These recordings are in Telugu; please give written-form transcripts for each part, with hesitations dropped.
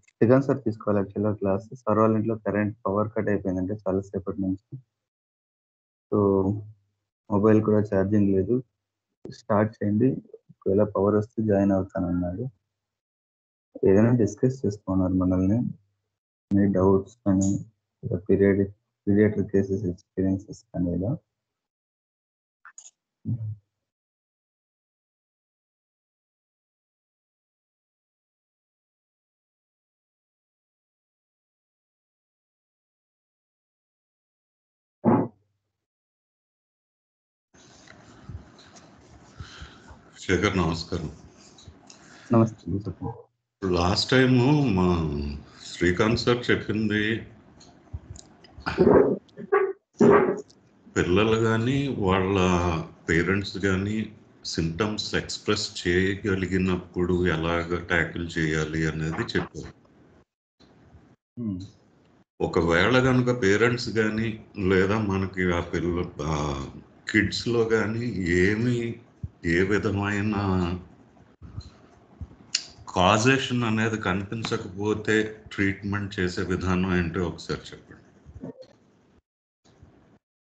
శ్రీకాంత్ సార్ తీసుకోవాలి యాక్చువల్‌గా క్లాస్. సార్ వాళ్ళ ఇంట్లో పవర్ కట్ అయిపోయిందంటే చాలా సేపటి నుంచి. సో, మొబైల్ కూడా ఛార్జింగ్ లేదు. స్టార్ట్ చేయండి. ఒకవేళ పవర్ వస్తే జాయిన్ అవుతానన్నాడు. ఏదైనా డిస్కస్ చేసుకోమన్నారు మనల్ని. మీ డౌట్స్ కానీ, పీడియాట్రిక్ కేసెస్ ఎక్స్‌పీరియన్సెస్ కానీ ఇలా. శేఖర్ నమస్కారం. నమస్తే చెప్పండి. లాస్ట్ టైము మా శ్రీకాంత్ సార్ చెప్పింది పిల్లలు కానీ వాళ్ళ పేరెంట్స్ కానీ సిమ్టమ్స్ ఎక్స్ప్రెస్ చేయగలిగినప్పుడు ఎలాగ ట్యాకిల్ చేయాలి అనేది చెప్పారు. ఒకవేళ కనుక పేరెంట్స్ కానీ లేదా మనకి ఆ కిడ్స్లో కానీ ఏ విధమైన కాజేషన్ అనేది కనిపించకపోతే ట్రీట్మెంట్ చేసే విధానం ఏంటో ఒకసారి చెప్పండి.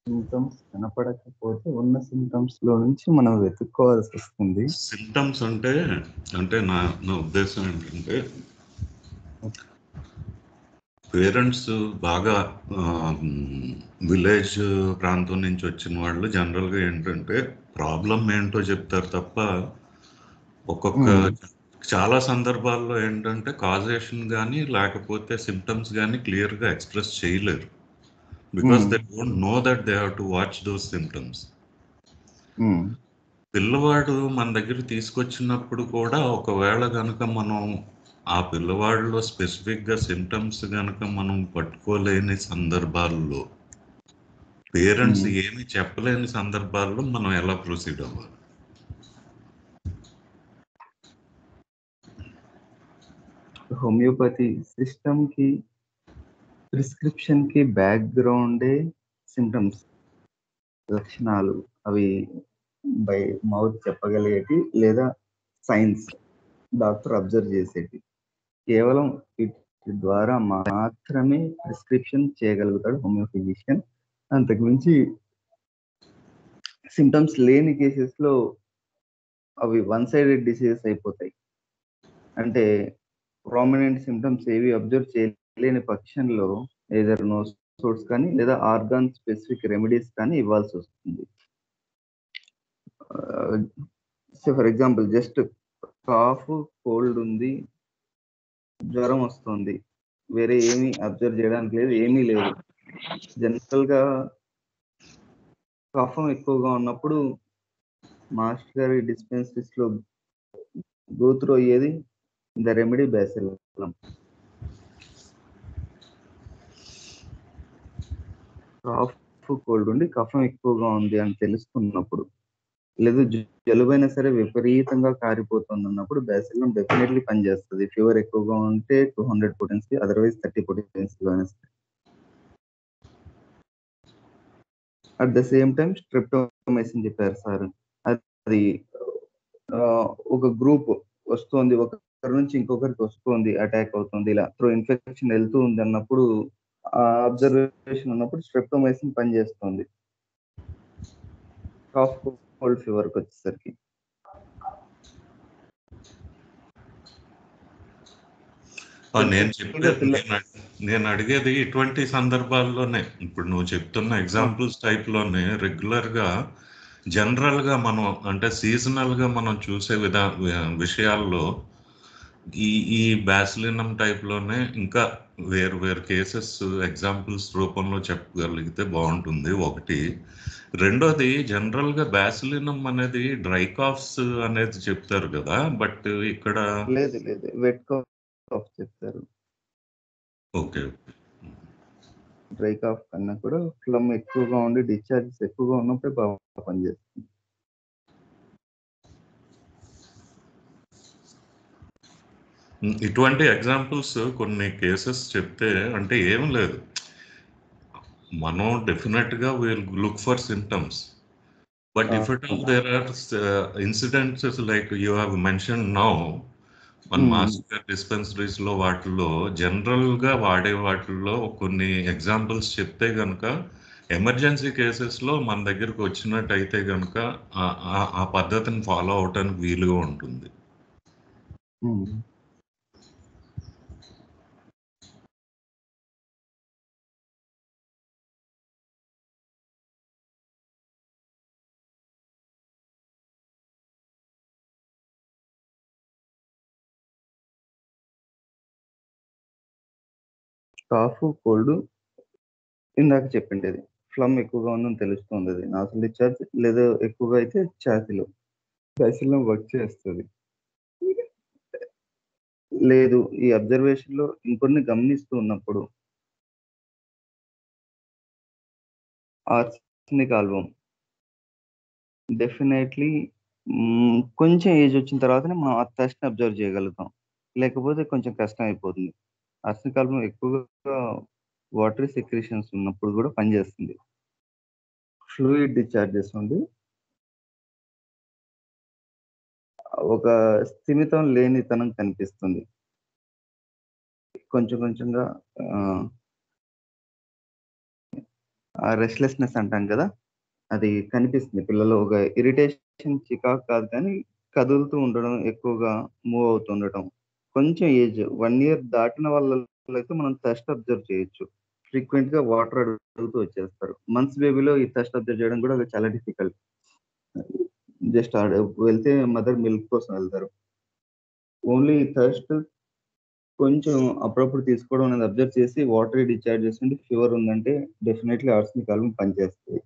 సింటమ్స్ కనపడకపోతే ఉన్న సింటమ్స్ లో నుంచి మనం వెతుక్కోవాల్సి వస్తుంది. సింటమ్స్ అంటే నా ఉద్దేశం ఏంటంటే పేరెంట్స్ బాగా విలేజ్ ప్రాంతం నుంచి వచ్చిన వాళ్ళు జనరల్గా ఏంటంటే ప్రాబ్లం ఏంటో చెప్తారు తప్ప చాలా సందర్భాల్లో ఏంటంటే కాజేషన్ కానీ లేకపోతే సిమ్టమ్స్ కానీ క్లియర్గా ఎక్స్ప్రెస్ చేయలేరు. Because they don't know that they have to watch those symptoms. పిల్లవాడు మన దగ్గర తీసుకొచ్చినప్పుడు కూడా ఒకవేళ కనుక మనం ఆ పిల్లవాడిలో స్పెసిఫిక్గా సిమ్టమ్స్ కనుక మనం పట్టుకోలేని సందర్భాల్లో పేరెంట్స్ ఏమి చెప్పలేని సందర్భాల్లో మనం ఎలా ప్రొసీడ్ అవ్వాలి? హోమియోపతి సిస్టమ్కి ప్రిస్క్రిప్షన్కి బ్యాక్గ్రౌండే సిమ్టమ్స్, లక్షణాలు. అవి బై మౌత్ చెప్పగలిగేటి లేదా సైన్స్ డాక్టర్ అబ్జర్వ్ చేసేటి. కేవలం వీటి ద్వారా మాత్రమే ప్రిస్క్రిప్షన్ చేయగలుగుతాడు హోమియో ఫిజిషియన్. అంతకుమించి సిమ్టమ్స్ లేని కేసెస్లో అవి వన్ సైడెడ్ డిసీజెస్ అయిపోతాయి. అంటే ప్రామినెంట్ సిమ్టమ్స్ ఏవి అబ్జర్వ్ చేయలేని పక్షంలో ఏదర్ నో సోర్స్ కానీ లేదా ఆర్గాన్ స్పెసిఫిక్ రెమెడీస్ కానీ ఇవ్వాల్సి వస్తుంది. For example just cough, cold ఉంది, జ్వరం వస్తుంది, వేరే ఏమీ అబ్జర్వ్ చేయడానికి లేదు, ఏమీ లేదు. జనరల్గా కఫం ఎక్కువగా ఉన్నప్పుడు మాస్టర్ గారి డిస్పెన్సరీస్ లో గో త్రూ అయ్యేది ద రెమెడీ బ్యాసిల్లమ్. కాఫ్, కోల్డ్ ఉండి కఫం ఎక్కువగా ఉంది అని తెలుసుకున్నప్పుడు, లేదు జలుబైనా సరే విపరీతంగా కారిపోతుంది అన్నప్పుడు బ్యాసిల్లమ్ డెఫినెట్లీ పనిచేస్తుంది. ఫీవర్ ఎక్కువగా ఉంటే 200 పొటెన్సీ, అదర్వైజ్ 30 పొటెన్సీలో అనేస్తుంది. At the same time streptomycin చెప్పారు సార్. అది ఒక గ్రూప్ వస్తుంది, ఒకరి నుంచి ఇంకొకరికి వస్తుంది, అటాక్ అవుతుంది, ఇలా త్రూ ఇన్ఫెక్షన్ వెళ్తూ ఉంది అన్నప్పుడు, అబ్జర్వేషన్ ఉన్నప్పుడు స్ట్రెప్టోమైసిన్ పనిచేస్తుంది కాఫ్, కోల్డ్ ఫీవర్కి వచ్చేసరికి. నేను అడిగేది ఇటువంటి సందర్భాల్లోనే, ఇప్పుడు నువ్వు చెప్తున్న ఎగ్జాంపుల్స్ టైప్లోనే రెగ్యులర్గా జనరల్గా మనం అంటే సీజనల్గా మనం చూసే విషయాల్లో ఈ బ్యాసిలినం టైప్లోనే ఇంకా వేరు కేసెస్ ఎగ్జాంపుల్స్ రూపంలో చెప్పగలిగితే బాగుంటుంది. ఒకటి. రెండోది, జనరల్గా బ్యాసిలినం అనేది డ్రై కాఫ్స్ అనేది చెప్తారు కదా, బట్ ఇక్కడ లేదు వెట్ కాఫ్ చెప్తారు. ఓకే. డ్రై కాఫ్ కన్నా కూడా ఫ్లమ్ ఎక్కువగా ఉండి డిశ్చార్జెస్ ఎక్కువగా ఉన్నప్పుడే బాగా పనిచేస్తుంది. ఇటువంటి ఎగ్జాంపుల్స్ కొన్ని కేసెస్ చెప్తే, అంటే ఏం లేదు, మనం డెఫినెట్గా will look for symptoms, but if it all there are incidents like you have mention now, మన మాస్టర్ కేర్ డిస్పెన్సరీస్ లో వాటిల్లో జనరల్ గా వాడే వాటిల్లో కొన్ని ఎగ్జాంపుల్స్ చెప్తే గనుక ఎమర్జెన్సీ కేసెస్ లో మన దగ్గరకు వచ్చినట్టయితే గనుక ఆ పద్ధతిని ఫాలో అవటానికి వీలుగా ఉంటుంది. కాఫ్, కోల్డ్ ఇందాక చెప్పిండేది. ఫ్లమ్ ఎక్కువగా ఉందని తెలుస్తుంది. అది నాసల్ డిశ్చార్జ్ లేదా ఎక్కువగా అయితే ఛాతీలో వర్క్ చేస్తది. లేదు ఈ అబ్జర్వేషన్‌లో ఇంకొన్ని గమనిస్తూ ఉన్నప్పుడు ఆర్సెనిక్ ఆల్బమ్ డెఫినైట్‌లీ కొంచెం ఏజ్ వచ్చిన తర్వాతనే మనం ఆ టెస్ట్‌ని అబ్జర్వ్ చేయగలుగుతాం. లేకపోతే కొంచెం కష్టం అయిపోతుంది. ఆర్సెనిక్ ఆల్బమ్ ఎక్కువగా వాటరీ సెక్రీషన్స్ ఉన్నప్పుడు కూడా పనిచేస్తుంది. ఫ్లూయిడ్ డిశ్చార్జెస్ నుండి ఒక స్థిమితం లేనితనం కనిపిస్తుంది. కొంచెం కొంచెంగా రెస్ట్‌లెస్‌నెస్ అంటాం కదా! అది కనిపిస్తుంది. పిల్లలు ఒక ఇరిటేషన్, చికాకు కాదు కానీ కదులుతూ ఉండడం, ఎక్కువగా మూవ్ అవుతూ ఉండటం. కొంచెం ఏజ్ 1 ఇయర్ దాటిన వాళ్ళలో అయితే మనం టెస్ట్ అబ్జర్వ్ చేయొచ్చు. ఫ్రీక్వెంట్‌గా వాటర్ అడుగుతూ వచ్చేస్తారు. మంత్స్ బేబీలో ఈ టెస్ట్ అబ్జర్వ్ చేయడం కూడా చాలా డిఫికల్ట్. జస్ట్ వెళ్తే మదర్ మిల్క్ కోసం వెళ్తారు. ఓన్లీ థర్స్ట్ కొంచెం అప్పుడప్పుడు తీసుకోవడం అనేది అబ్జర్వ్ చేసి వాటరీ డిశ్చార్జెస్ నుండి ఫీవర్ ఉందంటే డెఫినైట్‌లీ ఆర్సెనిక్ ఆల్బమ్ పనిచేస్తది.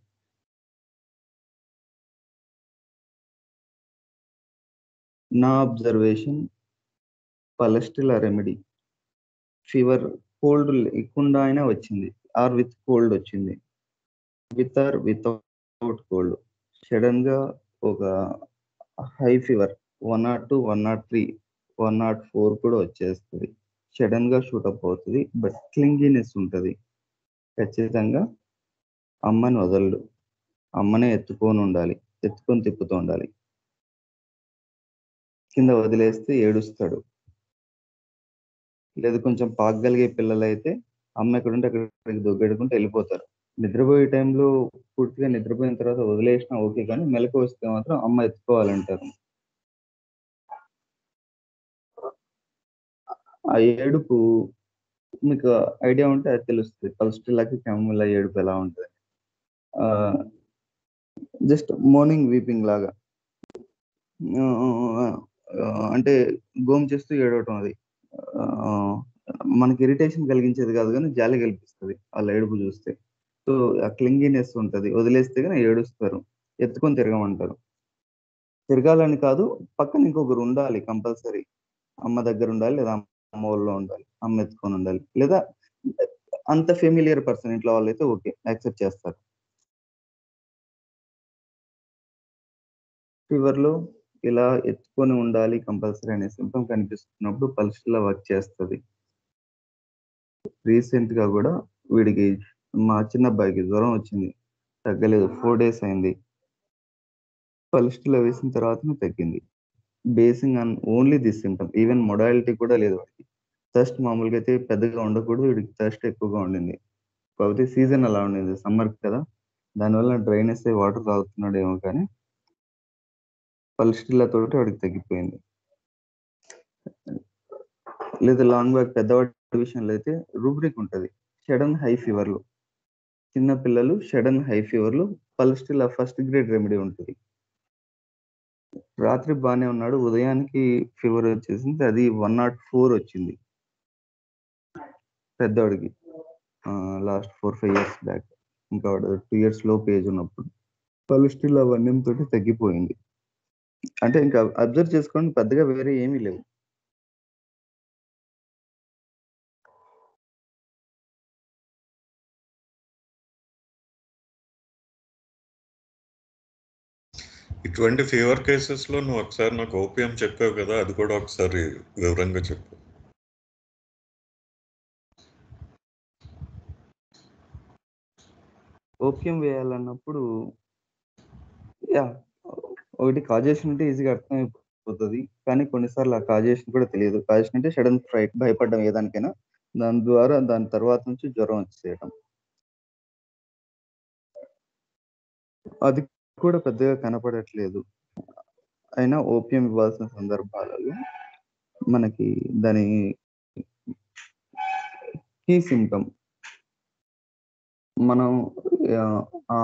నా observation pulsatilla remedy. Fever cold లేకుండా అయినా వచ్చింది. ఆర్ విత్ కోల్డ్ వచ్చింది. With or without cold. సడెన్‌గా ఒక హై ఫీవర్ 102, 103, 104 కూడా వచ్చేస్తది. సడెన్‌గా షూటప్ అవుతది. బట్ క్లింగీనెస్ ఉంటది. ఖచ్చితంగా అమ్మని వదలడు. అమ్మనే ఎత్తుకొని ఉండాలి. ఎత్తుకొని తిప్పుతూ ఉండాలి. కింద వదిలేస్తే ఏడుస్తాడు. లేదు కొంచెం పాకగలిగే పిల్లలైతే అమ్మ ఎక్కడుంటే అక్కడికి దొబ్బెడుకుంటూ వెళ్ళిపోతారు. నిద్రపోయే టైంలో పూర్తిగా నిద్రపోయిన తర్వాత వదిలేసినా ఓకే. కానీ మెలకువ వస్తే మాత్రం అమ్మ ఎత్తుకోవాలంటారు. ఆ ఏడుపు మీకు ఐడియా ఉంటే అది తెలుస్తది. పల్స్టిల్లాకి, క్యామోమిల్లా ఏడుపు ఎలా ఉంటది. జస్ట్ మార్నింగ్ వీపింగ్ లాగా. అంటే గోము చేస్తూ ఏడవటం అది. మనకి ఇరిటేషన్ కలిగించేది కాదు గానీ జాలి కల్పిస్తది ఆళ్ళ ఏడుపు చూస్తే. సో, ఆ క్లింగీనెస్ ఉంటది. వదిలేస్తే గాని ఏడుస్తారు. ఎత్తుకొని తిరగమంటారు. తిరగాలని కాదు, పక్కన ఇంకొకరు ఉండాలి కంపల్సరీ. అమ్మ దగ్గరుండాలి లేదా అమ్మ ఒళ్ళో ఉండాలి. అమ్మ ఎత్తుకొని ఉండాలి. లేదా అంత ఫెమిలియర్ పర్సన్ ఇంట్లో వాళ్ళైతే ఓకే. యాక్సెప్ట్ చేస్తారు. ఫీవర్‌లో ఇలా ఎత్తుకొని ఉండాలి కంపల్సరీ అనే సింప్టమ్ కనిపిస్తున్నప్పుడు పల్స్‌లా వర్క్ చేస్తది. రీసెంట్‌గా గూడా వీడికి మా చిన్నబ్బాయికి జ్వరం వచ్చింది. తగ్గలేదు. 4 డేస్ అయింది. పల్స్‌లో వేసిన తర్వాతనే తగ్గింది. Basing on only this symptom. Even modality కూడా లేదు వాడికి. థర్స్ట్ మామూలుగా అయితే పెద్దగా ఉండకూడదు. వీడికి థర్స్ట్ ఎక్కువగా ఉండింది. కాకపోతే సీజన్ అలా ఉండింది. సమ్మర్ కదా! దానివల్ల డ్రైనెస్ అయ్యి వాటర్ తాగుతున్నాడేమో కానీ పల్స్‌టిల్లాతోటి వాడికి తగ్గిపోయింది. లేదా లాంగ్ బ్యాక్ పెద్దవాడి విషయంలో అయితే రూబ్రిక్ ఉంటది. సడెన్ హై ఫీవర్‌లో. చిన్న పిల్లలు సడెన్ హై ఫీవర్‌లో పల్స్‌టిల్లా ఫస్ట్ గ్రేడ్ రెమెడీ ఉంటది. రాత్రి బానే ఉన్నాడు. ఉదయానికి ఫీవర్ వచ్చేసింది. అది 104 వచ్చింది. పెద్దోడికి. Last 4, 5 years back. ఇంకా వాడు 2 ఇయర్స్ లోపు ఏజ్ ఉన్నప్పుడు. పల్స్‌టిల్లా వన్యంతోటి తగ్గిపోయింది. అంటే ఇంకా అబ్జర్వ్ చేసుకోండి పెద్దగా వేరే ఏమీ లేవు. ఇటువంటి ఫీవర్ కేసెస్లో నువ్వు ఒకసారి నాకు ఓపీఎం చెప్పావు కదా, అది కూడా ఒకసారి వివరంగా చెప్పు. ఓపియం వేయాలన్నప్పుడు యాహ్! ఒకటి కాజేషన్ ఉంటే ఈజీగా అర్థమైపోతుంది. పోతుంది. కానీ కొన్నిసార్లు ఆ కాజేషన్ కూడా తెలియదు. కాజేషన్ అంటే సడన్ ఫ్రైట్, భయపడడం ఏదానికైనా. దాని ద్వారా దాని తర్వాత నుంచి జ్వరం వచ్చేయడం. అది కూడా పెద్దగా కనపడట్లేదు. అయినా ఓపీఎం ఇవ్వాల్సిన సందర్భాలలో మనకి దాని కీ సింప్టమ్ మనం ఆ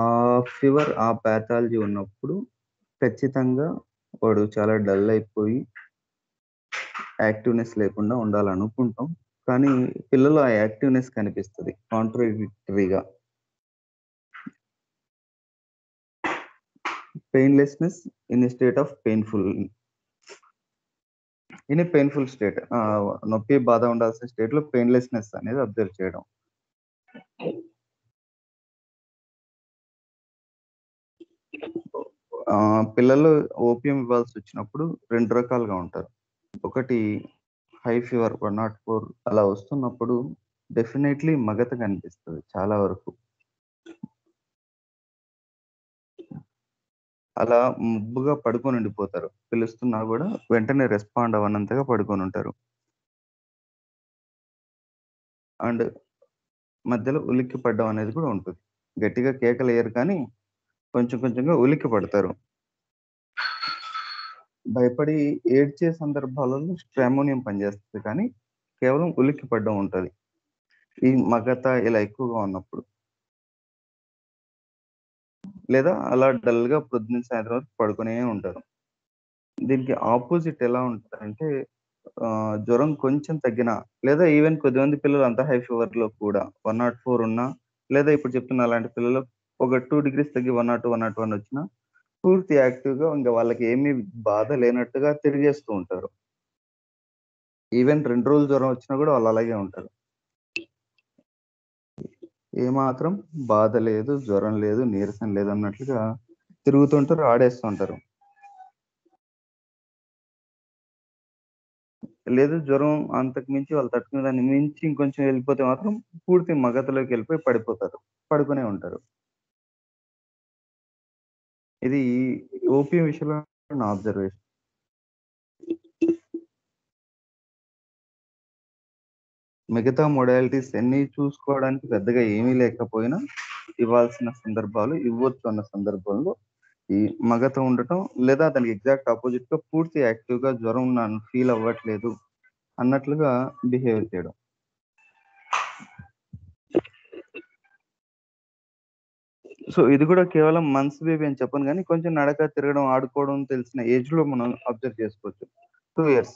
ఫీవర్, ఆ పాథాలజీ ఉన్నప్పుడు ఖచ్చితంగా వాడు చాలా డల్ అయిపోయి యాక్టివ్నెస్ లేకుండా ఉండాలనుకుంటాం. కానీ పిల్లలు ఆ యాక్టివ్నెస్ కనిపిస్తుంది కాంట్రడిక్టరీగా. Painlessness in state of painful in painful state, నొప్పి బాధ ఉండాల్సిన స్టేట్ లో పెయిన్లెస్నెస్ అనేది అబ్జర్వ్ చేయడం. పిల్లలు ఓపీఎం ఇవ్వాల్సి వచ్చినప్పుడు 2 రకాలుగా ఉంటారు. ఒకటి హై ఫీవర్ 104 అలా వస్తున్నప్పుడు డెఫినెట్లీ మగత కనిపిస్తుంది చాలా వరకు. అలా ముబ్బుగా పడుకొని ఉండిపోతారు. పిలుస్తున్నా కూడా వెంటనే రెస్పాండ్ అవ్వనంతగా పడుకొని ఉంటారు. అండ్ మధ్యలో ఉలిక్కి పడడం అనేది కూడా ఉంటుంది. గట్టిగా కేకలేయరు కానీ కొంచెం కొంచెంగా ఉలిక్కి పడతారు. భయపడి ఏడ్చే సందర్భాలలో స్ట్రామోనియం పనిచేస్తుంది కానీ కేవలం ఉలిక్కి పడడం ఉంటుంది ఈ మగత ఇలా ఎక్కువగా ఉన్నప్పుడు. లేదా అలా డల్ గా పొద్దున్న సాయంత్రం వరకు పడుకునే ఉంటారు. దీనికి ఆపోజిట్ ఎలా ఉంటుందంటే జ్వరం కొంచెం తగ్గినా, లేదా ఈవెన్ కొద్దిమంది పిల్లలు అంత హై ఫీవర్ లో కూడా 104 ఉన్నా, లేదా ఇప్పుడు చెప్తున్న అలాంటి పిల్లలు ఒక 2 degrees తగ్గి 102, 101 వచ్చినా పూర్తి యాక్టివ్ గా ఇంకా వాళ్ళకి ఏమీ బాధ లేనట్టుగా తిరిగేస్తూ ఉంటారు. ఈవెన్ 2 రోజులు జ్వరం వచ్చినా కూడా వాళ్ళు అలాగే ఉంటారు. ఏమాత్రం బాధ లేదు, జ్వరం లేదు, నీరసం లేదు అన్నట్లుగా తిరుగుతుంటారు, ఆడేస్తుంటారు. లేదు జ్వరం అంతకు మించి వాళ్ళు తట్టుకునే దాన్ని మించి ఇంకొంచెం వెళ్ళిపోతే మాత్రం పూర్తి మగతలోకి వెళ్ళిపోయి పడిపోతారు, పడుకునే ఉంటారు. ఇది ఓపీఎం విషయంలో నా అబ్జర్వేషన్. మిగతా మొడాలిటీస్ అన్ని చూసుకోవడానికి పెద్దగా ఏమీ లేకపోయినా ఇవ్వాల్సిన సందర్భాలు ఇవ్వచ్చు అన్న సందర్భంలో ఈ మగత ఉండటం, లేదా దానికి ఎగ్జాక్ట్ ఆపోజిట్ గా పూర్తి యాక్టివ్ గా జ్వరం నన్ను ఫీల్ అవ్వట్లేదు అన్నట్లుగా బిహేవ్ చేయడం. సో ఇది కూడా కేవలం మంత్స్ బేబీ అని చెప్పను కానీ కొంచెం నడక, తిరగడం, ఆడుకోవడం తెలిసిన ఏజ్ లో మనం అబ్జర్వ్ చేసుకోవచ్చు. 2 years.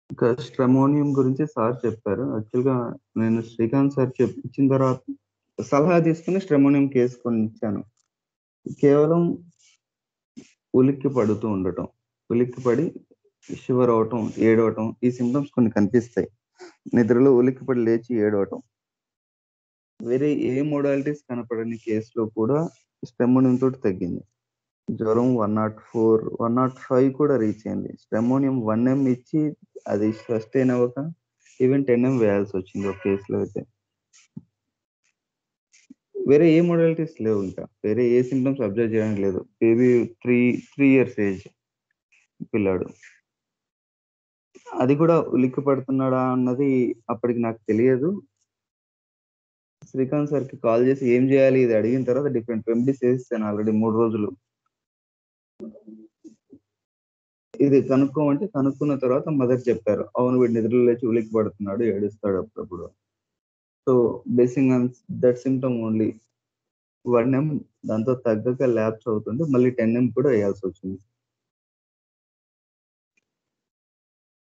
ఇంకా స్ట్రెమోనియం గురించి సార్ చెప్పారు. యాక్చువల్గా నేను శ్రీకాంత్ సార్ ఇచ్చిన తర్వాత సలహా తీసుకుని స్ట్రెమోనియం కేసు కొని ఇచ్చాను. కేవలం ఉలిక్కి పడుతూ ఉండటం, ఉలిక్కి పడి షివర్ అవటం, ఏడవటం, ఈ సిమ్టమ్స్ కొన్ని కనిపిస్తాయి. నిద్రలో ఉలిక్కిపడి లేచి ఏడవటం. వేరే ఏ మోడాలిటీస్ కనపడని కేసులో కూడా స్టెమోనియం తోటి తగ్గింది. జ్వరం 104, 105 కూడా రీచ్ అయింది. స్టెమోనియం 1M ఇచ్చి అది సస్టైన్ అవ్వక ఈవెన్ 10M వేయాల్సి వచ్చింది ఒక కేసులో అయితే. వేరే ఏ మోడాలిటీస్ లేవు, ఇంకా వేరే ఏ సిమ్టమ్స్ అబ్జర్వ్ చేయడానికి లేదు. బేబీ 3 years ఏజ్ పిల్లాడు. అది కూడా ఉలిక్కి పడుతున్నాడా అన్నది అప్పటికి నాకు తెలియదు. శ్రీకాంత్ సార్కి కాల్ చేసి ఏం చేయాలి ఇది అడిగిన తర్వాత డిఫరెంట్ రెమెడీస్ వేస్తాను ఆల్రెడీ 3 రోజులు. ఇది కనుక్కోమంటే కనుక్కున్న తర్వాత మదర్ చెప్పారు, అవును వీడు నిద్రలో లేచి ఉలిక్కి పడుతున్నాడు, ఏడుస్తాడు అప్పుడప్పుడు. So basing on that symptom only 1M దాంతో తగ్గక ల్యాబ్స్ అవుతుంది, మళ్ళీ 10M కూడా వేయాల్సి వచ్చింది.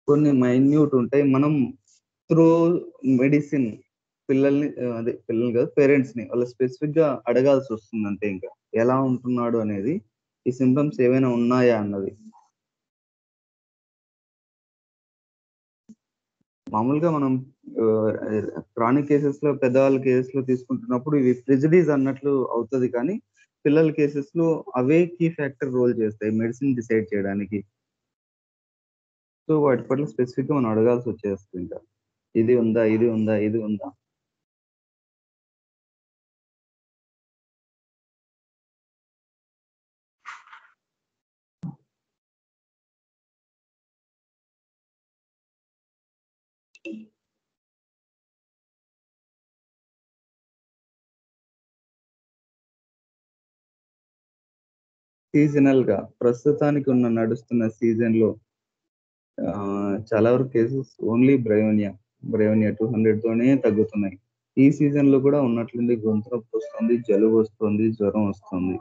కొన్ని మైన్యూట్ ఉంటాయి, మనం త్రూ మెడిసిన్ పిల్లల్ని అదే పిల్లలు కాదు పేరెంట్స్ ని వాళ్ళ స్పెసిఫిక్ గా అడగాల్సి వస్తుంది అంతే. ఇంకా ఎలా ఉంటున్నాడు అనేది, ఈ సిమ్టమ్స్ ఏమైనా ఉన్నాయా అన్నది. మామూలుగా మనం క్రానిక్ కేసెస్ లో పెద్దవాళ్ళ కేసెస్ లో తీసుకుంటున్నప్పుడు ఇవి ప్రిజడీస్ అన్నట్లు అవుతుంది, కానీ పిల్లల కేసెస్ లో అవే కీ ఫ్యాక్టర్ రోల్ చేస్తాయి మెడిసిన్ డిసైడ్ చేయడానికి. సో వాటి పట్ల స్పెసిఫిక్ గా మనం అడగాల్సి వచ్చేస్తుంది. ఇంకా ఇది ఉందా, ఇది ఉందా, ఇది ఉందా. సీజనల్ గా ప్రస్తుతానికి నడుస్తున్న సీజన్ లో చాలా వరకు కేసెస్ ఓన్లీ బ్రయోనియా 200 తోనే తగ్గుతున్నాయి. ఈ సీజన్ లో కూడా ఉన్నట్లుండి గొంతు నొప్పి వస్తుంది, జలుబు వస్తుంది, జ్వరం వస్తుంది.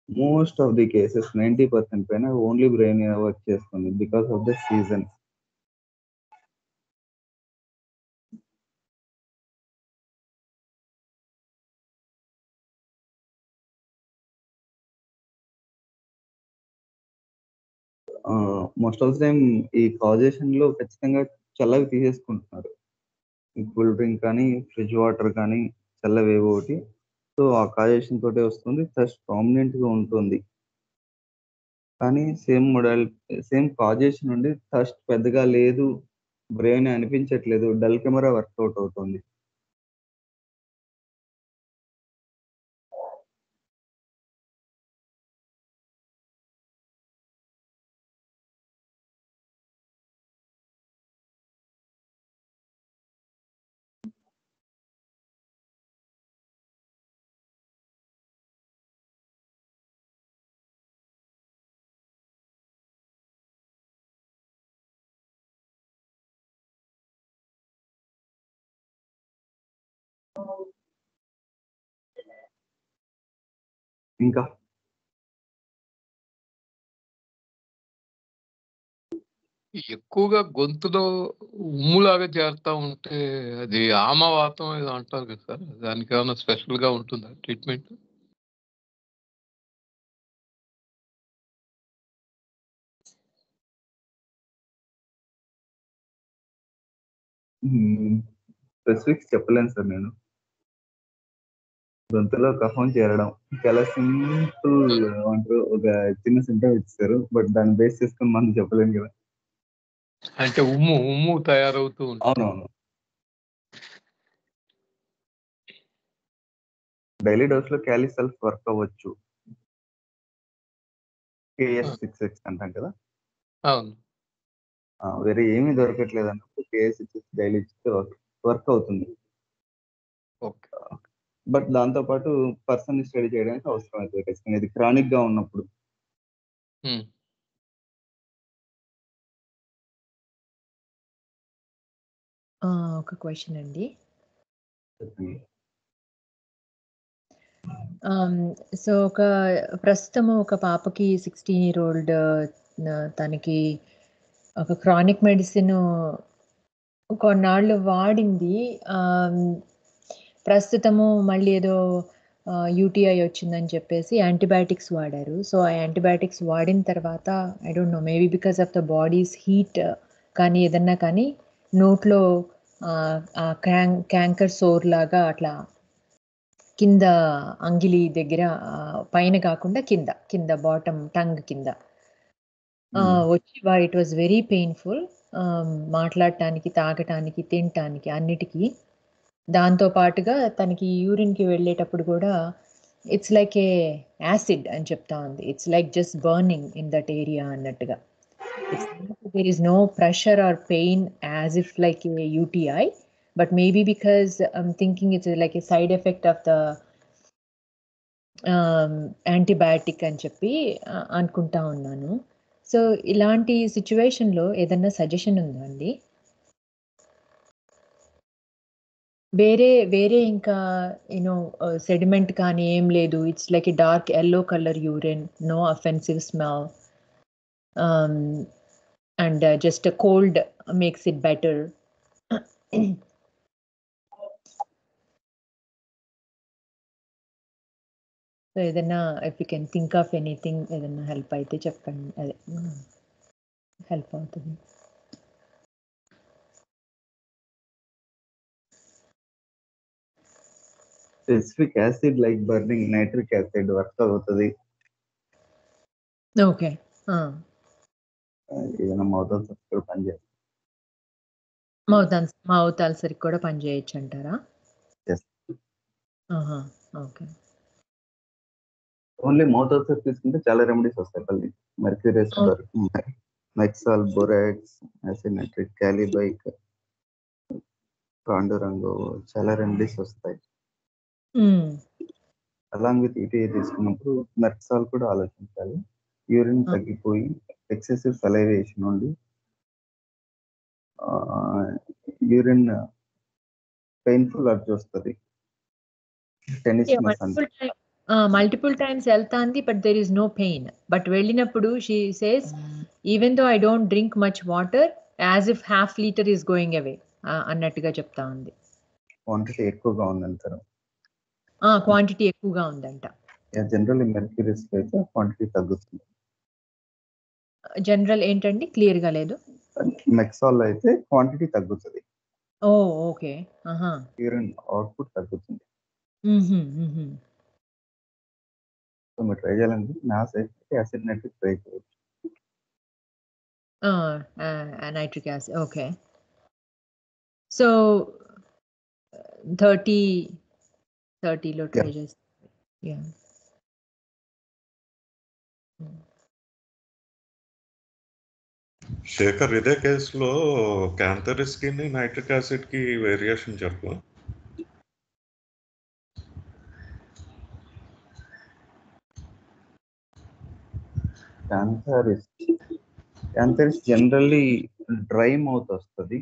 మోస్ట్ ఆఫ్ ది కేసెస్ 90% పైన ఓన్లీ బ్రయోనియా వర్క్ చేస్తుంది because of the season. Most of the time ఈ కాజేషన్ లో ఖచ్చితంగా చల్లవి తీసేసుకుంటున్నారు. కూల్ డ్రింక్ కానీ ఫ్రిడ్జ్ వాటర్ కానీ చల్లవి ఏవో ఒకటి. సో ఆ కాజేషన్ తోటే వస్తుంది, థర్స్ట్ ప్రామినెంట్ గా ఉంటుంది. కానీ సేమ్ కాజేషన్ నుండి థర్స్ట్ పెద్దగా లేదు, బ్రెయిన్ అనిపించట్లేదు, డల్ కెమెరా వర్కౌట్ అవుతుంది. ఇంకా ఎక్కువగా గొంతులో ఉమ్ములాగా చేరుతా ఉంటే అది ఆమవాతం ఏదో అంటారు కదా సార్, దానికి ఏమైనా స్పెషల్ గా ఉంటుందా ట్రీట్మెంట్? స్పెసిఫిక్స్ చెప్పలేను సార్ నేను. గొంతులో కఫం చేరడం చాలా సింపుల్ అంటారు, ఒక చిన్న సింటమ్ ఇచ్చారు, బట్ దాన్ని బేస్ చేసుకుని మనం చెప్పలేము కదా. అంటే ఉమ్ము తయారవుతూ ఉంటుంది. అవునవును. డైలీ డోస్ లో క్యాలిసల్ఫ్ వర్క్ అవ్వచ్చు. KS6X అంటాం కదా. అవును. వేరే ఏమీ దొరకట్లేదు అన్నప్పుడు KS6X డైలీ ఇస్తే వర్క్ అవుతుంది. ఓకే. బట్ దాంతో పాటు పర్సన్ స్టడీ చేయడానికి అవసరం అవుతుంది ఖచ్చితంగా, ఇది క్రానిక్ గా ఉన్నప్పుడు. ఒక క్వశ్చన్ అండి. సో ప్రస్తుతము ఒక పాపకి 16-year-old తనకి ఒక క్రానిక్ మెడిసిన్ కొన్నాళ్ళు వాడింది. ప్రస్తుతము మళ్ళీ ఏదో యూటీఐ వచ్చిందని చెప్పేసి యాంటీబయాటిక్స్ వాడారు. సో ఆ యాంటీబయాటిక్స్ వాడిన తర్వాత I don't know, maybe because of the bodies heat కానీ ఏదన్నా కానీ నోట్లో క్యాంకర్ సోర్ లాగా అట్లా కింద అంగిలి దగ్గర, పైన కాకుండా కింద బాటమ్ టంగ్ కింద వచ్చి ఇట్ వాజ్ వెరీ పెయిన్ఫుల్. మాట్లాడటానికి, తాగటానికి, తినటానికి అన్నిటికీ. దాంతో పాటుగా తనకి యూరిన్కి వెళ్ళేటప్పుడు కూడా ఇట్స్ లైక్ ఏ యాసిడ్ అని చెప్తా ఉంది. It's like just burning in that area అన్నట్టుగా. There is no pressure or pain as if like a UTI, but maybe because I'm thinking it's like a side effect of the antibiotic అని చెప్పి అనుకుంటా ఉన్నాను. సో ఇలాంటి సిచ్యువేషన్లో ఏదన్నా సజెషన్ ఉందా అండి? వేరే ఇంకా యూనో సెడిమెంట్ కానీ ఏం లేదు, it's like a dark yellow colour urine, no offensive smell, and just a cold makes it better. So ఏదైనా if you can think of anything, ఏదైనా హెల్ప్ అయితే చెప్పండి. అదే హెల్ప్ అవుతుంది. Specific acid like burning nitric acid work అవుతుంది. ఓకే. ఏదైనా మౌత్ అల్సర్ కూడా పనిచేస్తుంది. మౌత్ అల్సర్ కూడా పనిచేయచ్చు అంటారా? Yes. Okay. Only mouth ulcer తీసుకుంటే చాలా రెమెడీస్ వస్తాయి. మళ్ళీ మెర్క్యూరియస్ మెక్సాల్, బొరాక్స్, యాసిడ్ నైట్రిక్, క్యాలిబైక్, పాండురంగు చాలా రెమెడీస్ వస్తాయి. అలాంగ్ విత్ ఈటీఐ తీసుకున్నప్పుడు మెర్క్సాల్ కూడా ఆలోచించాలి. యూరిన్ తగ్గిపోయి ఎక్సెసివ్ సలైవేషన్ ఉండి యూరిన్ పెయిన్ఫుల్ అర్జ్ వస్తుంది. మల్టిపుల్ టైమ్స్ వెళ్తాంది, but there is no pain. But వెళ్ళినప్పుడు she says even though I don't drink much water as if half litre is going away అన్నట్టుగా చెప్తా ఉంది. క్వాంటిటీ ఎక్కువగా ఉందంటారు. క్వాంటిటీ ఎక్కువగా ఉందంట. జనరల్ మెర్క్యూరీస్ అయితే క్వాంటిటీ తగ్గుతుంది. జనరల్ ఏంటండి, క్లియర్ గా లేదు. మెక్సాల్ అయితే క్వాంటిటీ తగ్గుతుంది. ఓకే. యూరిన్ అవుట్పుట్ తగ్గుతుంది. మీరు ట్రై చేయాలంటే నా సైజ్ యాసిడ్ నైట్రిక్ ట్రై చేయొచ్చు. Nitric acid. ఓకే. సో 30లో ట్రై చేస్తాను. శేఖర్, ఇదే కేసులో క్యాంథరిస్ కి నైట్రిక్ యాసిడ్ కి వేరియేషన్ చెప్పు. క్యాంథరిస్ జనరల్లీ డ్రై మౌత్ వస్తుంది.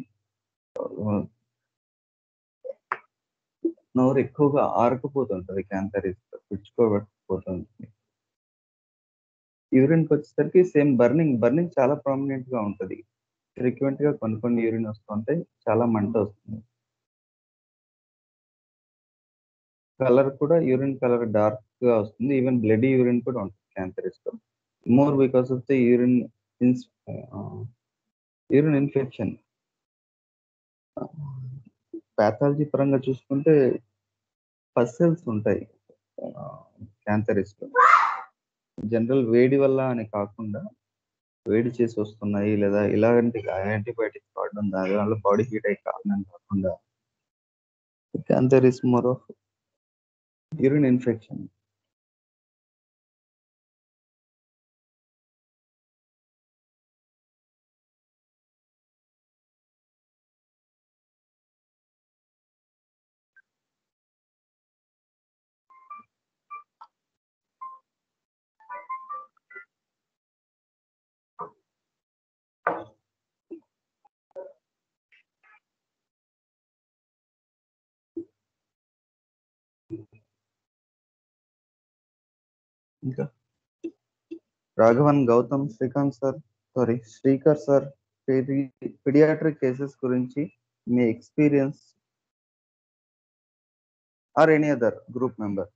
నోరు ఎక్కువగా ఆరకపోతుంటది. క్యాంథరిస్ పుచ్చుకోబెట్టుకుపోతుంది. యూరిన్కి వచ్చేసరికి సేమ్ బర్నింగ్ చాలా ప్రామినెంట్ గా ఉంటది. ఫ్రీక్వెంట్ గా కొన్ని యూరిన్ వస్తుంటాయి, చాలా మంట వస్తుంది. కలర్ కూడా యూరిన్ కలర్ డార్క్ గా వస్తుంది. ఈవెన్ బ్లడీ యూరిన్ కూడా ఉంటుంది క్యాంథరిస్ లో. More because of the urine infection. Pathology పరంగా చూసుకుంటే పస్సెల్స్ ఉంటాయి క్యాంథరిస్ లో. జనరల్ వేడి వల్ల అని కాకుండా వేడి చేసి వస్తున్నాయి లేదా ఇలాంటి యాంటీబయాటిక్స్ వాడడం దానివల్ల బాడీ హీట్ అయ్యి కారణం కాకుండా cantharis more of urine infection. ఇంకా Raghavan, Gautam, Srikar sir paediatric cases గురించి మీ experience or any other group member.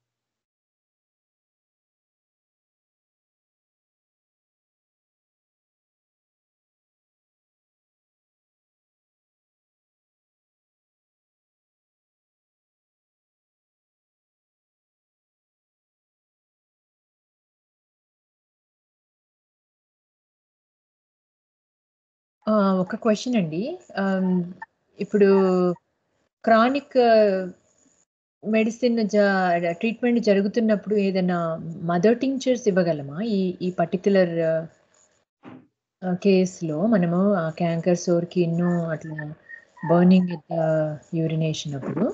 ఒక క్వశ్చన్ అండి. ఇప్పుడు క్రానిక్ మెడిసిన్ ట్రీట్మెంట్ జరుగుతున్నప్పుడు ఏదైనా మదర్ టింక్చర్స్ ఇవ్వగలమా? ఈ పర్టికులర్ కేసులో మనము క్యాంకర్ సోర్కి అట్లా బర్నింగ్ యూరినేషన్ అప్పుడు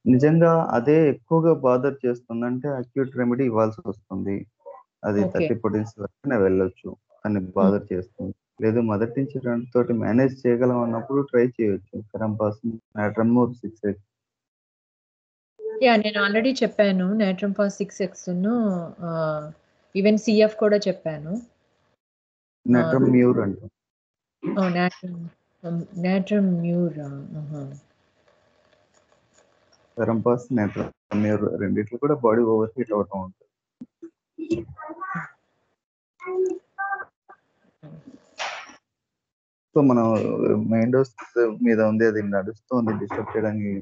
నిజంగా అదే ఎక్కువగా బాదర్ చేస్తుందంటే అక్యూట్ రెమెడీ ఇవ్వాల్సి వస్తుంది. అది 30 days వరకు వెళ్ళొచ్చు అని బాదర్ చేస్తుంది. లేదు మదర్ టించర్ తోటి మేనేజ్ చేయగలం అన్నప్పుడు ట్రై చేయొచ్చు. ఫెరంపాస్, నాట్రమోర్ 6x. నేను ఆల్రెడీ చెప్పాను నాట్రమ్పాస్ 6x ఈవెన్ సిఎఫ్ కూడా చెప్పాను. నాట్రమ్యూర్ అంటాం. నాట్రమ్యూర్. వెరంపాస్ నెట్రమియర్ రెండిట్లో కూడా బాడీ ఓవర్ హీట్ అవటం ఉంటుంది. సో మనం మెయిన్ డోస్ మీద ఉంది, అది నడుస్తుంది, డిస్టర్బ్ చేయడానికి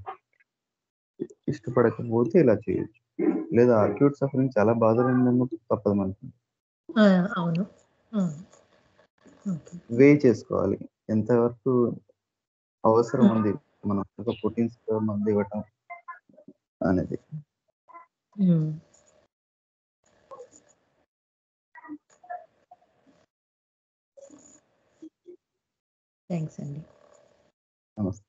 ఇష్టపడకపోతే ఇలా చేయొచ్చు. లేదా అక్యూట్ సఫరింగ్ చాలా బాధలు తప్పదు మనకి. అవును. వే చేసుకోవాలి ఎంతవరకు అవసరం ఉంది మనం ప్రోటీన్స్ మంది ఇవ్వటం అనేది. థ్యాంక్స్ అండి. నమస్తే.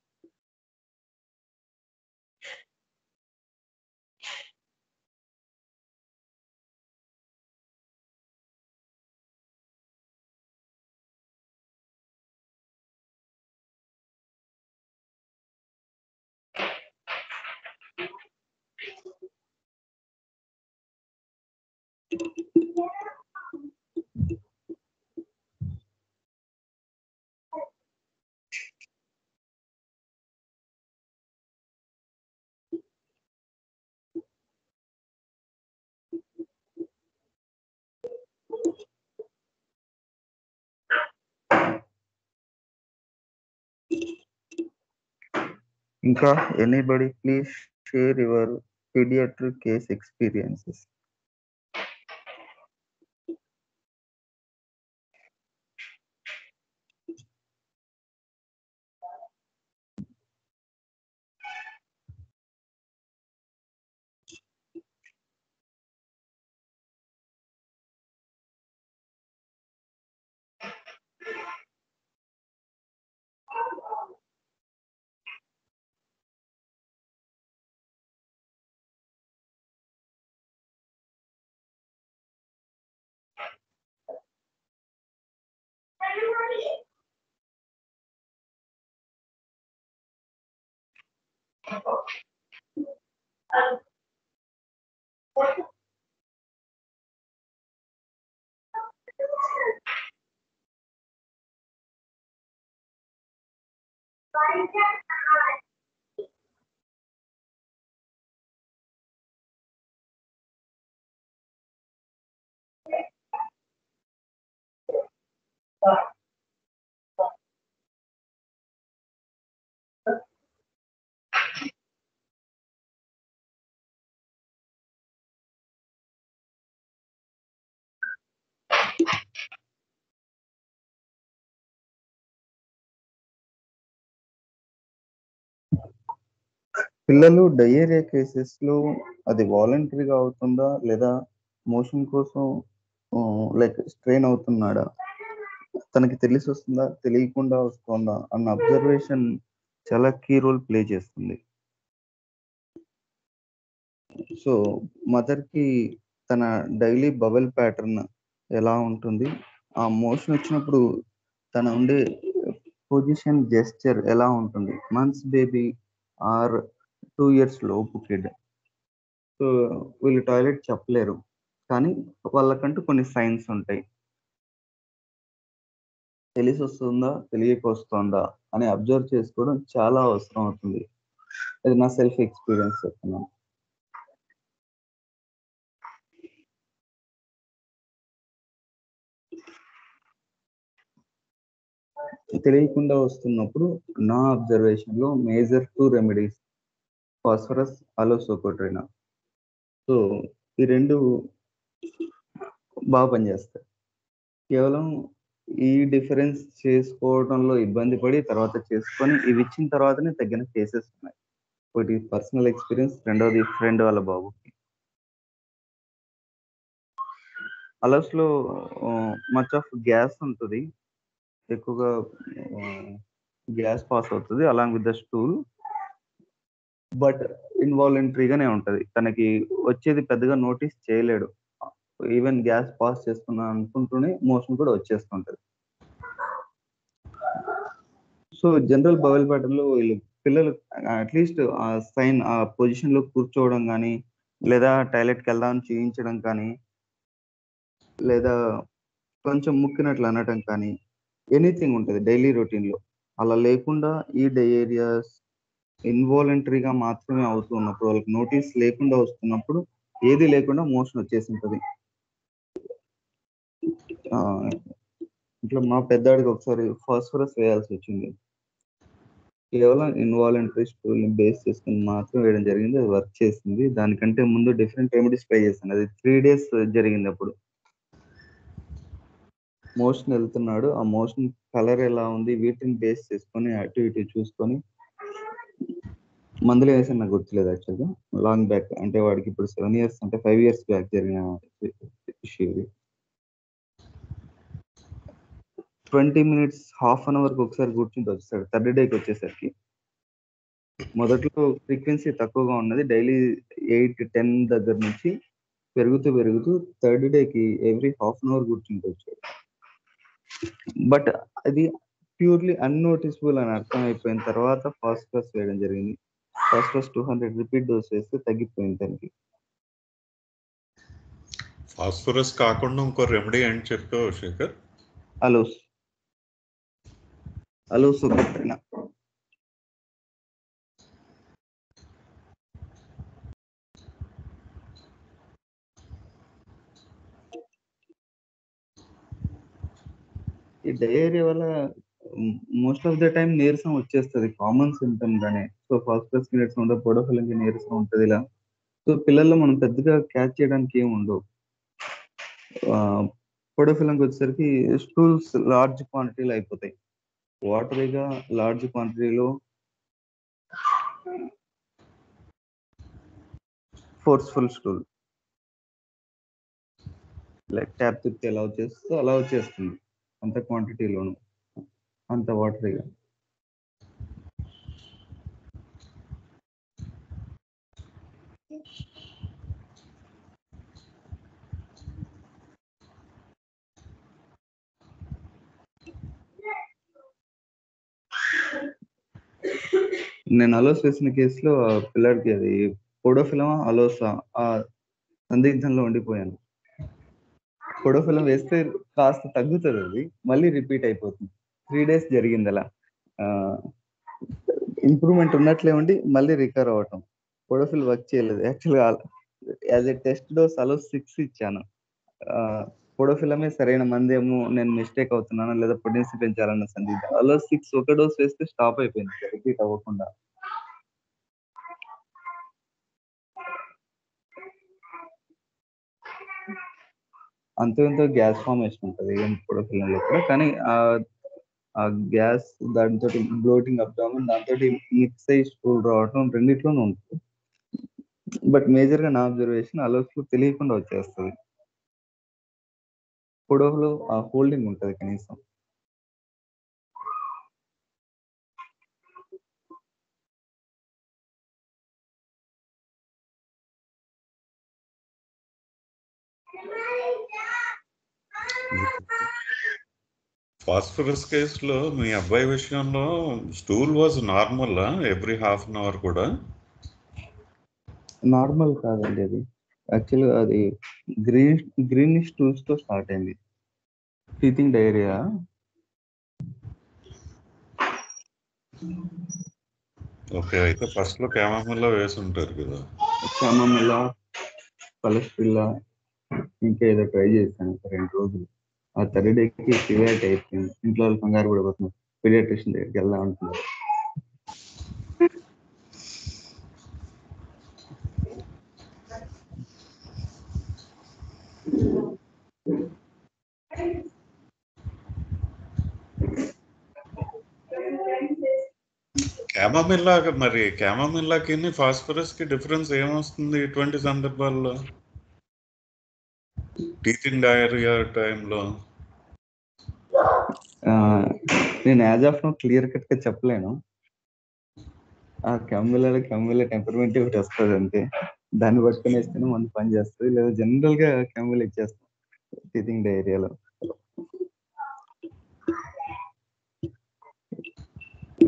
ఇంకా anybody please share your paediatric case experiences. పిల్లలు డయేరియా కేసెస్ లో అది వాలంటరీగా అవుతుందా లేదా మోషన్ కోసం లైక్ స్ట్రెయిన్ అవుతున్నాడా, తనకి తెలిసి వస్తుందా తెలియకుండా వస్తుందా అన్న అబ్జర్వేషన్ చాలా కీ రోల్ ప్లే చేస్తుంది. సో మదర్ కి తన డైలీ బబల్ ప్యాటర్న్ ఎలా ఉంటుంది, ఆ మోషన్ వచ్చినప్పుడు తన ఉండే పొజిషన్ జెస్చర్ ఎలా ఉంటుంది, మంత్స్ బేబీ ఆర్ 2 years లోపు కిడ్. సో వీళ్ళు టాయిలెట్ చెప్పలేరు, కానీ వాళ్ళకంటూ కొన్ని సైన్స్ ఉంటాయి. తెలిసి వస్తుందా తెలియక వస్తుందా అని అబ్జర్వ్ చేసుకోవడం చాలా అవసరం అవుతుంది. ఇది నా సెల్ఫ్ ఎక్స్పీరియన్స్ చెప్తున్నాను. తెలియకుండా వస్తున్నప్పుడు నా అబ్జర్వేషన్ లో మేజర్ 2 రెమెడీస్ ఫాస్ఫరస్, అలోసోకోట్రినా. సో ఈ రెండు బాగా పనిచేస్తాయి. కేవలం ఈ డిఫరెన్స్ చేసుకోవడంలో ఇబ్బంది పడి తర్వాత చేసుకొని ఇవి ఇచ్చిన తర్వాతనే తగ్గిన కేసెస్ ఉన్నాయి. ఒకటి పర్సనల్ ఎక్స్పీరియన్స్, రెండోది ఫ్రెండ్ వాళ్ళ బాబుకి. అలస్ లో మచ్ ఆఫ్ గ్యాస్ ఉంటుంది, ఎక్కువగా గ్యాస్ పాస్ అవుతుంది along with the stool, but ఇన్వాలంటరీగానే ఉంటది. తనకి వచ్చేది పెద్దగా నోటీస్ చేయలేడు, ఈవెన్ గ్యాస్ పాస్ చేస్తున్నా అనుకుంటూనే మోషన్ కూడా వచ్చేస్తుంటది. సో జనరల్ బవెల్ ప్యాటర్న్ లో వీళ్ళు పిల్లలు అట్లీస్ట్ ఆ సైన్ ఆ పొజిషన్ లో కూర్చోవడం కానీ, లేదా టాయిలెట్కి వెళ్దామని చేయించడం కానీ, లేదా కొంచెం ముక్కినట్లు అనటం కానీ, ఎనీథింగ్ ఉంటుంది డైలీ రొటీన్ లో. అలా లేకుండా ఈ డయేరియాస్ ఇన్వాలంటరీగా మాత్రమే అవుతున్నప్పుడు, వాళ్ళకి నోటీస్ లేకుండా వస్తున్నప్పుడు ఏది లేకుండా మోషన్ వచ్చేసి ఉంటుంది. ఇట్లా మా పెద్దాడికి ఒకసారి ఫాస్ఫరస్ వేయాల్సి వచ్చింది. కేవలం ఇన్వాలంటరీ స్టూల్ని బేస్ చేసుకుని మాత్రం వేయడం జరిగింది. అది వర్క్ చేసింది. దానికంటే ముందు డిఫరెంట్ రెమెడీస్ ట్రై చేశాను. అది 3 days జరిగింది. అప్పుడు మోషన్ వెళ్తున్నాడు. ఆ మోషన్ కలర్ ఎలా ఉంది వీటిని బేస్ చేసుకొని అటు ఇటు చూసుకొని మందులు వేసాను. నాకు గుర్తులేదు యాక్చువల్గా, లాంగ్ బ్యాక్. అంటే వాడికి ఇప్పుడు 7 years, అంటే 5 years బ్యాక్ జరిగిన ఇష్యూ ఇది. 20 minutes, హాఫ్ అన్ అవర్కి ఒకసారి కూర్చుంటూ వచ్చేసాడు. థర్డ్ డేకి వచ్చేసరికి మొదట్లో ఫ్రీక్వెన్సీ తక్కువగా ఉన్నది. డైలీ 8-10 దగ్గర నుంచి పెరుగుతూ థర్డ్ డేకి ఎవ్రీ హాఫ్ అన్ అవర్ కూర్చుంటూ వచ్చాడు. బట్ అది ప్యూర్లీ అన్నోటిసబుల్ అని అర్థం అయిపోయిన తర్వాత ఫాస్ఫరస్ వేయడం జరిగింది. ఫాస్ఫరస్ 200 రిపీట్ డోస్ వేస్తే తగ్గిపోయింది దానికి. ఫాస్ఫరస్ కాకుండా ఇంకో రెమెడీ ఏంటి చెప్పావు శేఖర్? అలోసు ఈ డయేరియా వల్ల మోస్ట్ ఆఫ్ ద టైం నీరసం వచ్చేస్తుంది, కామన్ సిమ్టమ్ గానే. సో ఫాస్ఫరస్ నీరసం ఉండదు, పొడోఫిలంకి నీరసం ఉంటుంది ఇలా. సో పిల్లల్లో మనం పెద్దగా క్యాచ్ చేయడానికి ఏమి ఉండవు. పొడోఫిలంకి వచ్చేసరికి స్టూల్స్ లార్జ్ క్వాంటిటీలో అయిపోతాయి. వాటరీగా లార్జ్ క్వాంటిటీలో ఫోర్స్ఫుల్ స్టూల్ లైక్ ట్యాప్ తిప్పితే అలౌ చేస్తూ అలౌ చేస్తుంది. అంత క్వాంటిటీలోను, అంత వాటరీగా. నేను అలోస్ వేసిన కేసులో పిల్లాడికి అది పొడోఫిలమా అలోసా ఆ సందిగ్ధంలో ఉండిపోయాను. పొడోఫిలం వేస్తే కాస్త తగ్గుతుంది, అది మళ్ళీ రిపీట్ అయిపోతుంది. 3 days జరిగింది అలా. ఇంప్రూవ్మెంట్ ఉన్నట్లే ఉండి మళ్ళీ రికవర్ అవ్వటం. పొడోఫిల్ వర్క్ చేయలేదు యాక్చువల్గా. As a test dose allows 6 ఇచ్చాను. పొడోఫిలమే సరైన మందేమో, నేను మిస్టేక్ అవుతున్నాను లేదా పొటెన్సీ పెంచాలన్న సందిగ్ధం. అలోస్ 6 ఒక డోస్ వేస్తే స్టాప్ అయిపోయింది, రిపీట్ అవ్వకుండా. అంతో గ్యాస్ ఫార్మేషన్ ఉంటుంది పొడోఫిలంలో కూడా, కానీ ఆ గ్యాస్ దాంతో బ్లోటింగ్ అబ్డామిన్ దాంతో మిక్స్ అయ్యి స్టూల్ రావటం రెండిట్లోనూ ఉంటుంది. బట్ మేజర్ గా నా అబ్జర్వేషన్ అలోస్ తెలియకుండా వచ్చేస్తుంది. పొడోలో ఆ హోల్డింగ్ ఉంటుంది కనీసం. ఫాస్ఫరస్ కేసులో మీ అబ్బాయి విషయంలో stool was normal every half an hour కూడా? నార్మల్ కాదండి, అది యాక్చువల్గా అది గ్రీనిష్ స్టూల్స్ తో స్టార్ట్ అయింది. Teething diarrhoea. ఓకే, అయితే ఫస్ట్ లో క్యామమిల్లా వేసి ఉంటారు కదా? క్యామమిల్లా, పలస్ట్రిల్లా, ఇంకా ఏదో ట్రై చేశాను 2 రోజులు. ఆ థర్డ్ డేకి సివియర్ అయిపోయింది. ఇంట్లో వాళ్ళు కంగారు పడిపోతున్నారు, పీడియాట్రిషియన్ దగ్గరికి వెళ్దాం అంటున్నారు. క్యామమిల్లాకి ఫాస్ఫరస్ కి డిఫరెన్స్ ఏమొస్తుంది ఇటువంటి సందర్భాల్లో, టీచింగ్ డయేరియా టైంలో? నేను as of no clear cut గా చెప్పలేను. ఆ క్యామిల్లా టెంపర్మెంట్ ఒకటి వస్తుంది అంతే. దాన్ని పట్టుకుని వేస్తేనే మందు పని చేస్తుంది, లేదా జనరల్ గా క్యామిల్లా ఇచ్చేస్తాం టీచింగ్ డయేరియాలో.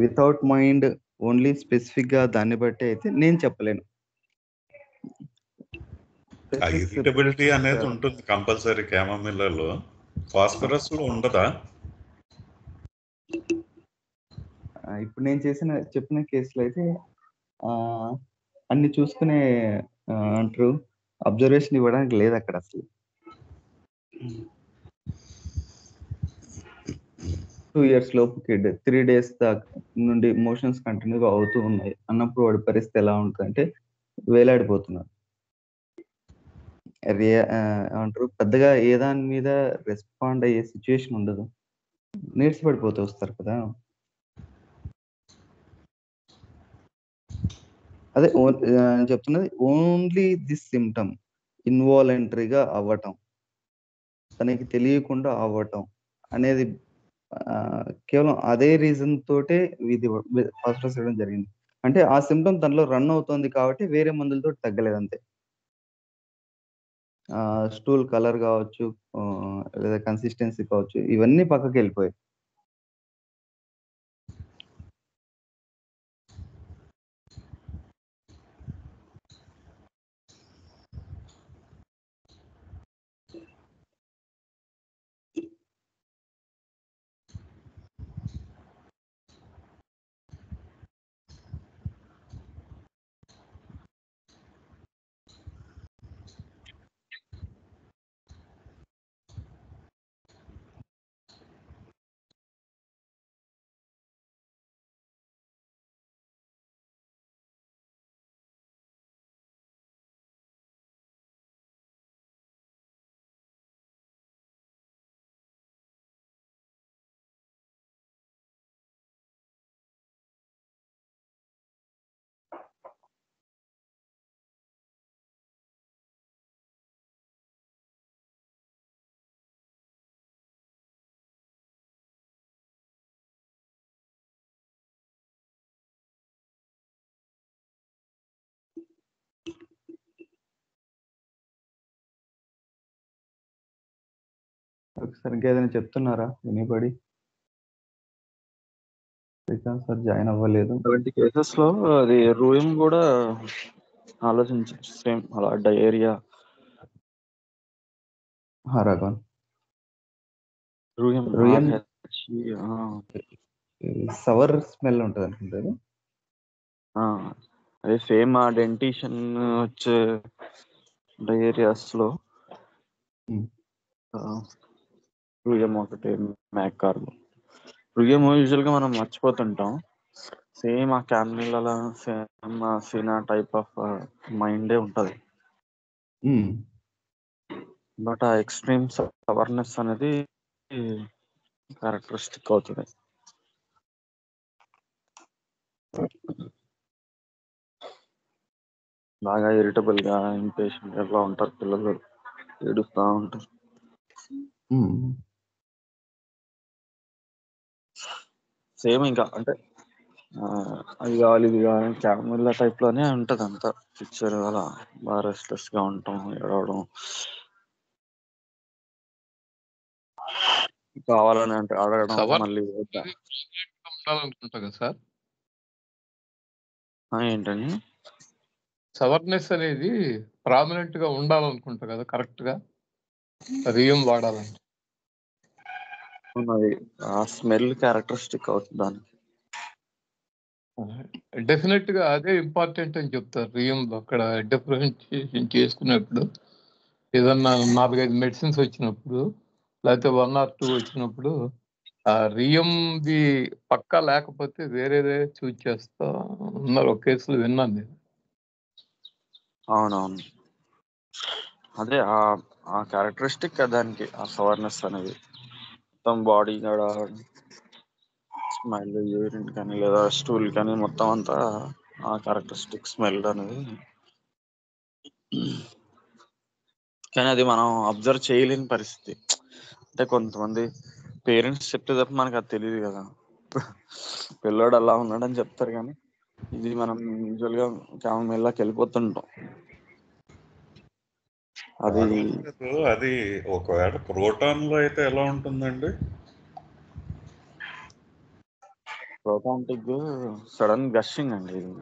వితౌట్ మైండ్ ఓన్లీ స్పెసిఫిక్ గా దాన్ని బట్టి అయితే నేను చెప్పలేను. ఇరిటబిలిటీ అనేది ఉంటుంది కంపల్సరీ క్యామమిల్లాలో, ఫాస్ఫరస్ లో ఉండదా? ఇప్పుడు నేను చెప్పిన కేసులో అయితే అన్ని చూసుకునే అంటారు అబ్జర్వేషన్ ఇవ్వడానికి లేదు అక్కడ అసలు. 2 years లోపు కిడ్ 3 days దాకా నుండి మోషన్స్ కంటిన్యూగా అవుతూ ఉన్నాయి అన్నప్పుడు వాడి పరిస్థితి ఎలా ఉంటుందంటే వేలాడిపోతున్నారు. ఏమంటారు పెద్దగా ఏ దాని మీద రెస్పాండ్ అయ్యే సిచ్యుయేషన్ ఉండదు, నీరసపడిపోతూ వస్తారు కదా. అదే చెప్తున్నది ఓన్లీ దిస్ సిమ్టమ్ ఇన్వాలంటరీగా అవ్వటం, తనకి తెలియకుండా అవ్వటం అనేది కేవలం అదే రీజన్ తోటే ఇది హాస్పిటల్స్ చేయడం జరిగింది. అంటే ఆ సిమ్టమ్ తనలో రన్ అవుతుంది కాబట్టి వేరే మందులతో తగ్గలేదు అంతే. స్టూల్ కలర్ కావచ్చు, లేదా కన్సిస్టెన్సీ కావచ్చు, ఇవన్నీ పక్కకి వెళ్ళిపోయాయి. సరిగ్గా ఏదైనా చెప్తున్నారా ఎనీబడి? శ్రీకాంత్ సార్ జాయిన్ అవ్వలేదు. 20 cases లో అది రూయిం కూడా ఆలోచించచ్చు, సేమ్ అలా డయేరియా. రాఘవన్ రూయిం రొయ్యం సవర్ స్మెల్ ఉంటుంది అనుకుంటారు. అదే సేమ్ ఆ డెంటిషన్ వచ్చే డయేరియాస్ లో రూయిం ఒకటి మ్యాక్కార్బో. రూయిం యూజువల్ గా మనం మర్చిపోతుంటాం, సేమ్ ఆ క్యామిల్లా సేమ్ సినా టైప్ ఆఫ్ మైండే ఉంటది. బట్ ఆ ఎక్స్ట్రీమ్ అవర్నెస్ అనేది క్యారెక్టరిస్టిక్ అవుతుంది. బాగా ఇరిటబుల్ గా ఇంపేషెంట్ ఎలా ఉంటారు పిల్లలు, ఏడుస్తూ ఉంటారు. సేమ్ ఇంకా అంటే అది కావాలి ఇది కావాలి క్యామిల్లా టైప్ లోనే ఉంటది అంతా పిక్చర్. అలా బాగా రెస్ట్లెస్ గా ఉంటాం, ఏడవడం, కావాలని అంటే అడగడం, మళ్ళీ ఉండాలనుకుంటా కదా సార్. ఏంటండి సవర్నెస్ అనేది ప్రామినెంట్ గా ఉండాలనుకుంటా కదా, కరెక్ట్ గా రియం వాడాలంటే. అది ఆ స్మెల్ క్యారెక్టరిస్టిక్ అవుతుంది దానికి. డెఫినెట్ గా అదే ఇంపార్టెంట్ అని చెప్తారు రియం. అక్కడ డిఫరెన్షియేషన్ చేసుకున్నప్పుడు ఏదన్నా 4-5 మెడిసిన్స్ వచ్చినప్పుడు, లేకపోతే 1 or 2 వచ్చినప్పుడు ఆ రియంది పక్కా లేకపోతే వేరేదే చూజ్ చేస్తా ఉన్నారు. ఒక కేసులో విన్నాను నేను. అవునవును, అదే ఆ క్యారెక్టరిస్టిక్ దానికి, ఆ సవర్నెస్ అనేది మొత్తం బాడీ కూడా స్మైల్, యూరిన్ కానీ లేదా స్టూల్ కానీ మొత్తం అంతా ఆ క్యారెక్టరిస్టిక్ స్మెల్ అనేది. కానీ అది మనం అబ్జర్వ్ చేయలేని పరిస్థితి. అంటే కొంతమంది పేరెంట్స్ చెప్తే తప్ప మనకు అది తెలియదు కదా, పిల్లోడు అలా ఉన్నాడని చెప్తారు, కానీ ఇది మనం యూజువల్ గా క్యామెల్లాకి వెళ్ళిపోతుంటాం. అది ఒకవేళ ప్రోటాన్ లో అయితే ఎలా ఉంటుందండి? ప్రోటాంటిక్ సడన్ గషింగ్ అండి, ఇది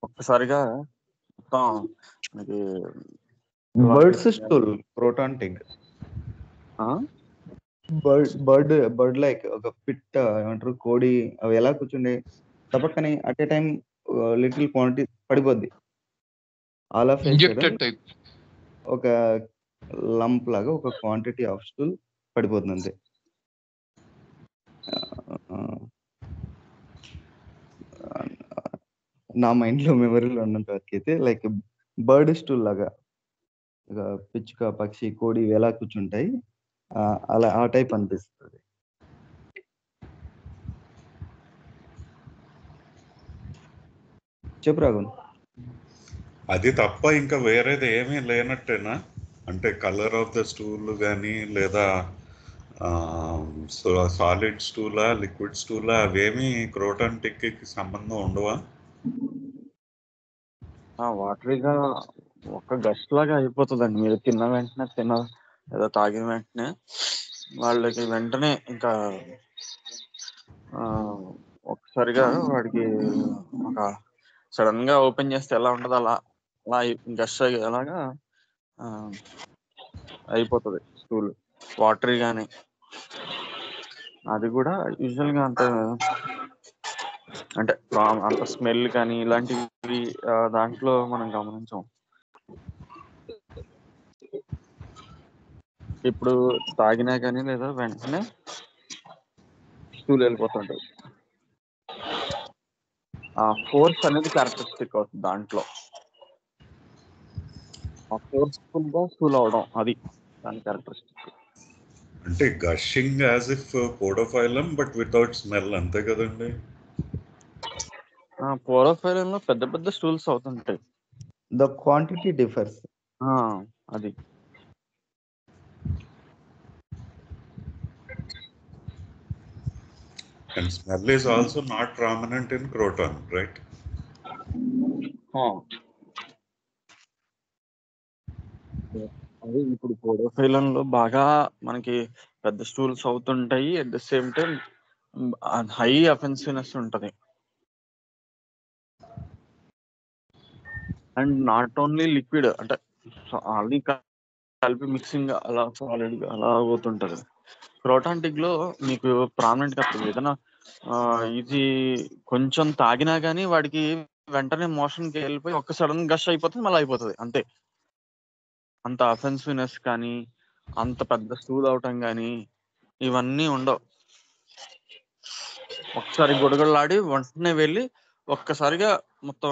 ఒక్కసారిగా మొత్తం మనకి బర్డ్స్ స్టూల్ ప్రోటాంటిక్, బర్డ్ లైక్ ఒక పిట్ ఏమంటారు కోడి, అవి ఎలా కూర్చుండే తప్పకని at a time little quantity పడిపోద్ది. All of a sudden injected type. ఒక లంప్ లాగా ఒక క్వాంటిటీ ఆఫ్ స్టూల్ పడిపోతుంది అంతే. నా మైండ్లో మెమరీలో ఉన్నంత వరకు అయితే లైక్ బర్డ్ స్టూల్ లాగా, పిచ్చుక, పక్షి, కోడి ఎలా కూర్చుంటాయి అలా ఆ టైప్ అనిపిస్తుంది. చెప్పు రాఘవన్. అది తప్ప ఇంకా వేరేది ఏమీ లేనట్టేనా? అంటే కలర్ ఆఫ్ ద స్టూల్ కానీ లేదా సాలిడ్ స్టూలా లిక్విడ్ స్టూలా అవేమీ క్రోటాన్ టిక్కి సంబంధం ఉండవా? వాటరీగా ఒక గస్ట్ లాగా అయిపోతుందండి. మీరు తిన్న వెంటనే ఏదో తాగిన వెంటనే వాళ్ళకి వెంటనే ఇంకా ఒక్కసారిగా వాడికి ఒక సడన్ గా ఓపెన్ చేస్తే ఎలా ఉంటుందో అలా అలా గస్ట్ అలాగా అయిపోతుంది స్టూల్ వాటరీ కానీ. అది కూడా యూజువల్ గా అంటే అంత స్మెల్ కానీ ఇలాంటివి దాంట్లో మనం గమనించాం. ఇప్పుడు తాగినా కానీ లేదా వెంటనే స్టూల్ వెళ్ళిపోతుంటది. ఆ ఫోర్స్ అనేది క్యారెక్టరిస్టిక్ అవుతుంది దాంట్లో. ఆ ఫోర్స్ఫుల్ గా స్టూల్ అవడం అది దాని క్యారెక్టరిస్టిక్. అంటే gushing as if podophyllum but without smell, అంతే కదండి? పోరోఫైలం లో పెద్ద పెద్ద స్టూల్స్ అవుతుంటాయి. The quantity differs. అది And smell is also not prominent in croton, right? అది ఇప్పుడు పోరోఫైలం లో బాగా మనకి పెద్ద స్టూల్స్ అవుతుంటాయి. At the same time high offensiveness ఉంటది. అండ్ నాట్ ఓన్లీ లిక్విడ్, అంటే ఆల్రెడీ కలిపి మిక్సింగ్ అలా సాలిడ్ అలా అవుతుంటది. క్రోటాంటిక్ లో మీకు ప్రామినెంట్ గా ఏదైనా ఇది కొంచెం తాగినా గానీ వాడికి వెంటనే మోషన్ కి వెళ్ళిపోయి ఒక్క సడన్ గష్ అయిపోతుంది, మళ్ళీ అయిపోతుంది అంతే. అంత అఫెన్సివ్నెస్ కానీ అంత పెద్ద స్టూల్ అవటం కానీ ఇవన్నీ ఉండవు. ఒకసారి గొడగడలాడి వెంటనే వెళ్ళి ఒక్కసారిగా మొత్తం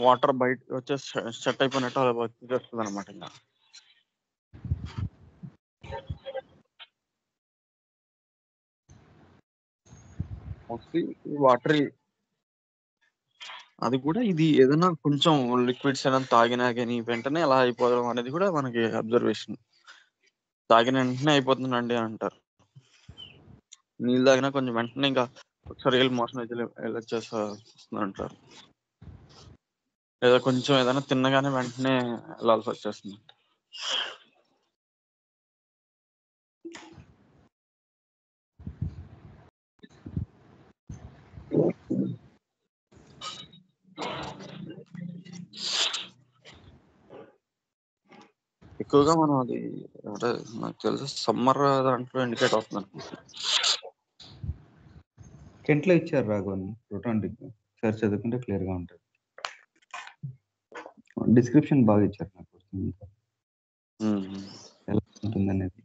వాటర్ బయట వచ్చేసి సెట్ అయిపోయినట్టు అలా వచ్చేస్తుంది అనమాట. ఇంకా వాటర్ అది కూడా ఇది ఏదైనా కొంచెం లిక్విడ్స్ ఏదైనా తాగినా కానీ వెంటనే అలా అయిపోవడం అనేది కూడా మనకి అబ్జర్వేషన్. తాగిన వెంటనే అయిపోతుందండి అంటారు. నీళ్ళు తాగినా కొంచెం వెంటనే ఇంకా ఒకసారి వెళ్ళి మోషన్ వెళ్ళొచ్చేస్తుంది అంటారు. లేదా కొంచెం ఏదైనా తిన్నగానే వెంటనే వెళ్ళాల్సి వచ్చేస్తుంది. ఎక్కువగా మనం అది అంటే నాకు తెలిసి సమ్మర్ దాంట్లో ఇండికేట్ అవుతుంది. కెంట్లో ఇచ్చారు రాఘవన్ క్రోటాంటిక్, సార్ చదువుకుంటే క్లియర్ గా ఉంటుంది. డిస్క్రిప్షన్ బాగా ఇచ్చారు నాకు, ఎలా ఉంటుంది అనేది.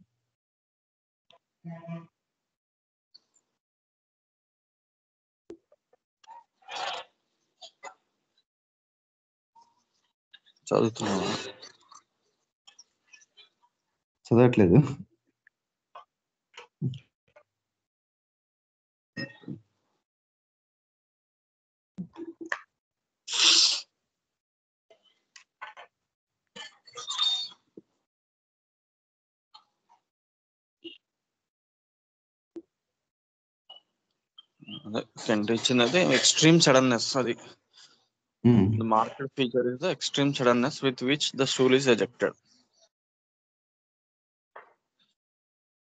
చదువుతున్నావా? చదవట్లేదు. అదే కెంట్ ఇచ్చినది ఎక్స్ట్రీమ్ సడన్నెస్. అది the market feature is the extreme suddenness with which the stool is ejected.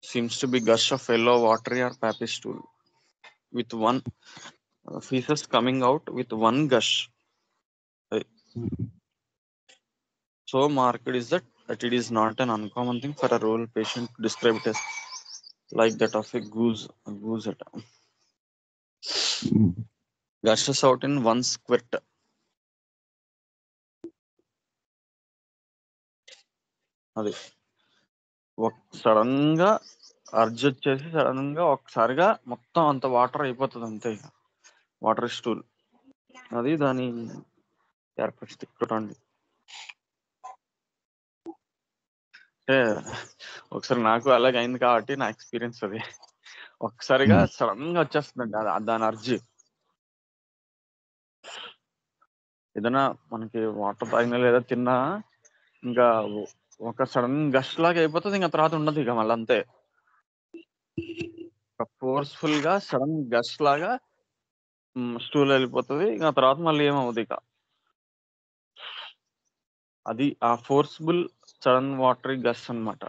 Seems to be gush of yellow watery or pappy stool with one feces coming out with one gush. So marked is that it is not an uncommon thing for a rural patient to describe it as like that of a goose at gushes out in 1 squirt. అది సడన్ గా అర్జ్ వచ్చేసి సడన్ గా ఒకసారిగా మొత్తం అంత వాటర్ అయిపోతుంది అంతే. వాటర్ స్టూల్ అది దాని క్యారెక్టరిస్టిక్ అండి. అంటే ఒకసారి నాకు అలాగే అయింది కాబట్టి నా ఎక్స్పీరియన్స్ అది. ఒక్కసారిగా సడన్ గా వచ్చేస్తుందండి దాని అర్జీ. ఏదైనా మనకి వాటర్ తాగినా లేదా తిన్నా ఇంకా ఒక సడన్ గష్ లాగా అయిపోతుంది, ఇంకా తర్వాత ఉండదు ఇక మళ్ళీ అంతే. ఫోర్స్ఫుల్ గా సడన్ గష్ లాగా స్టూల్ వెళ్ళిపోతుంది, ఇంకా తర్వాత మళ్ళీ ఏమవుతుంది ఇక. అది ఆ ఫోర్స్ఫుల్ సడన్ వాటరీ గష్ అన్నమాట.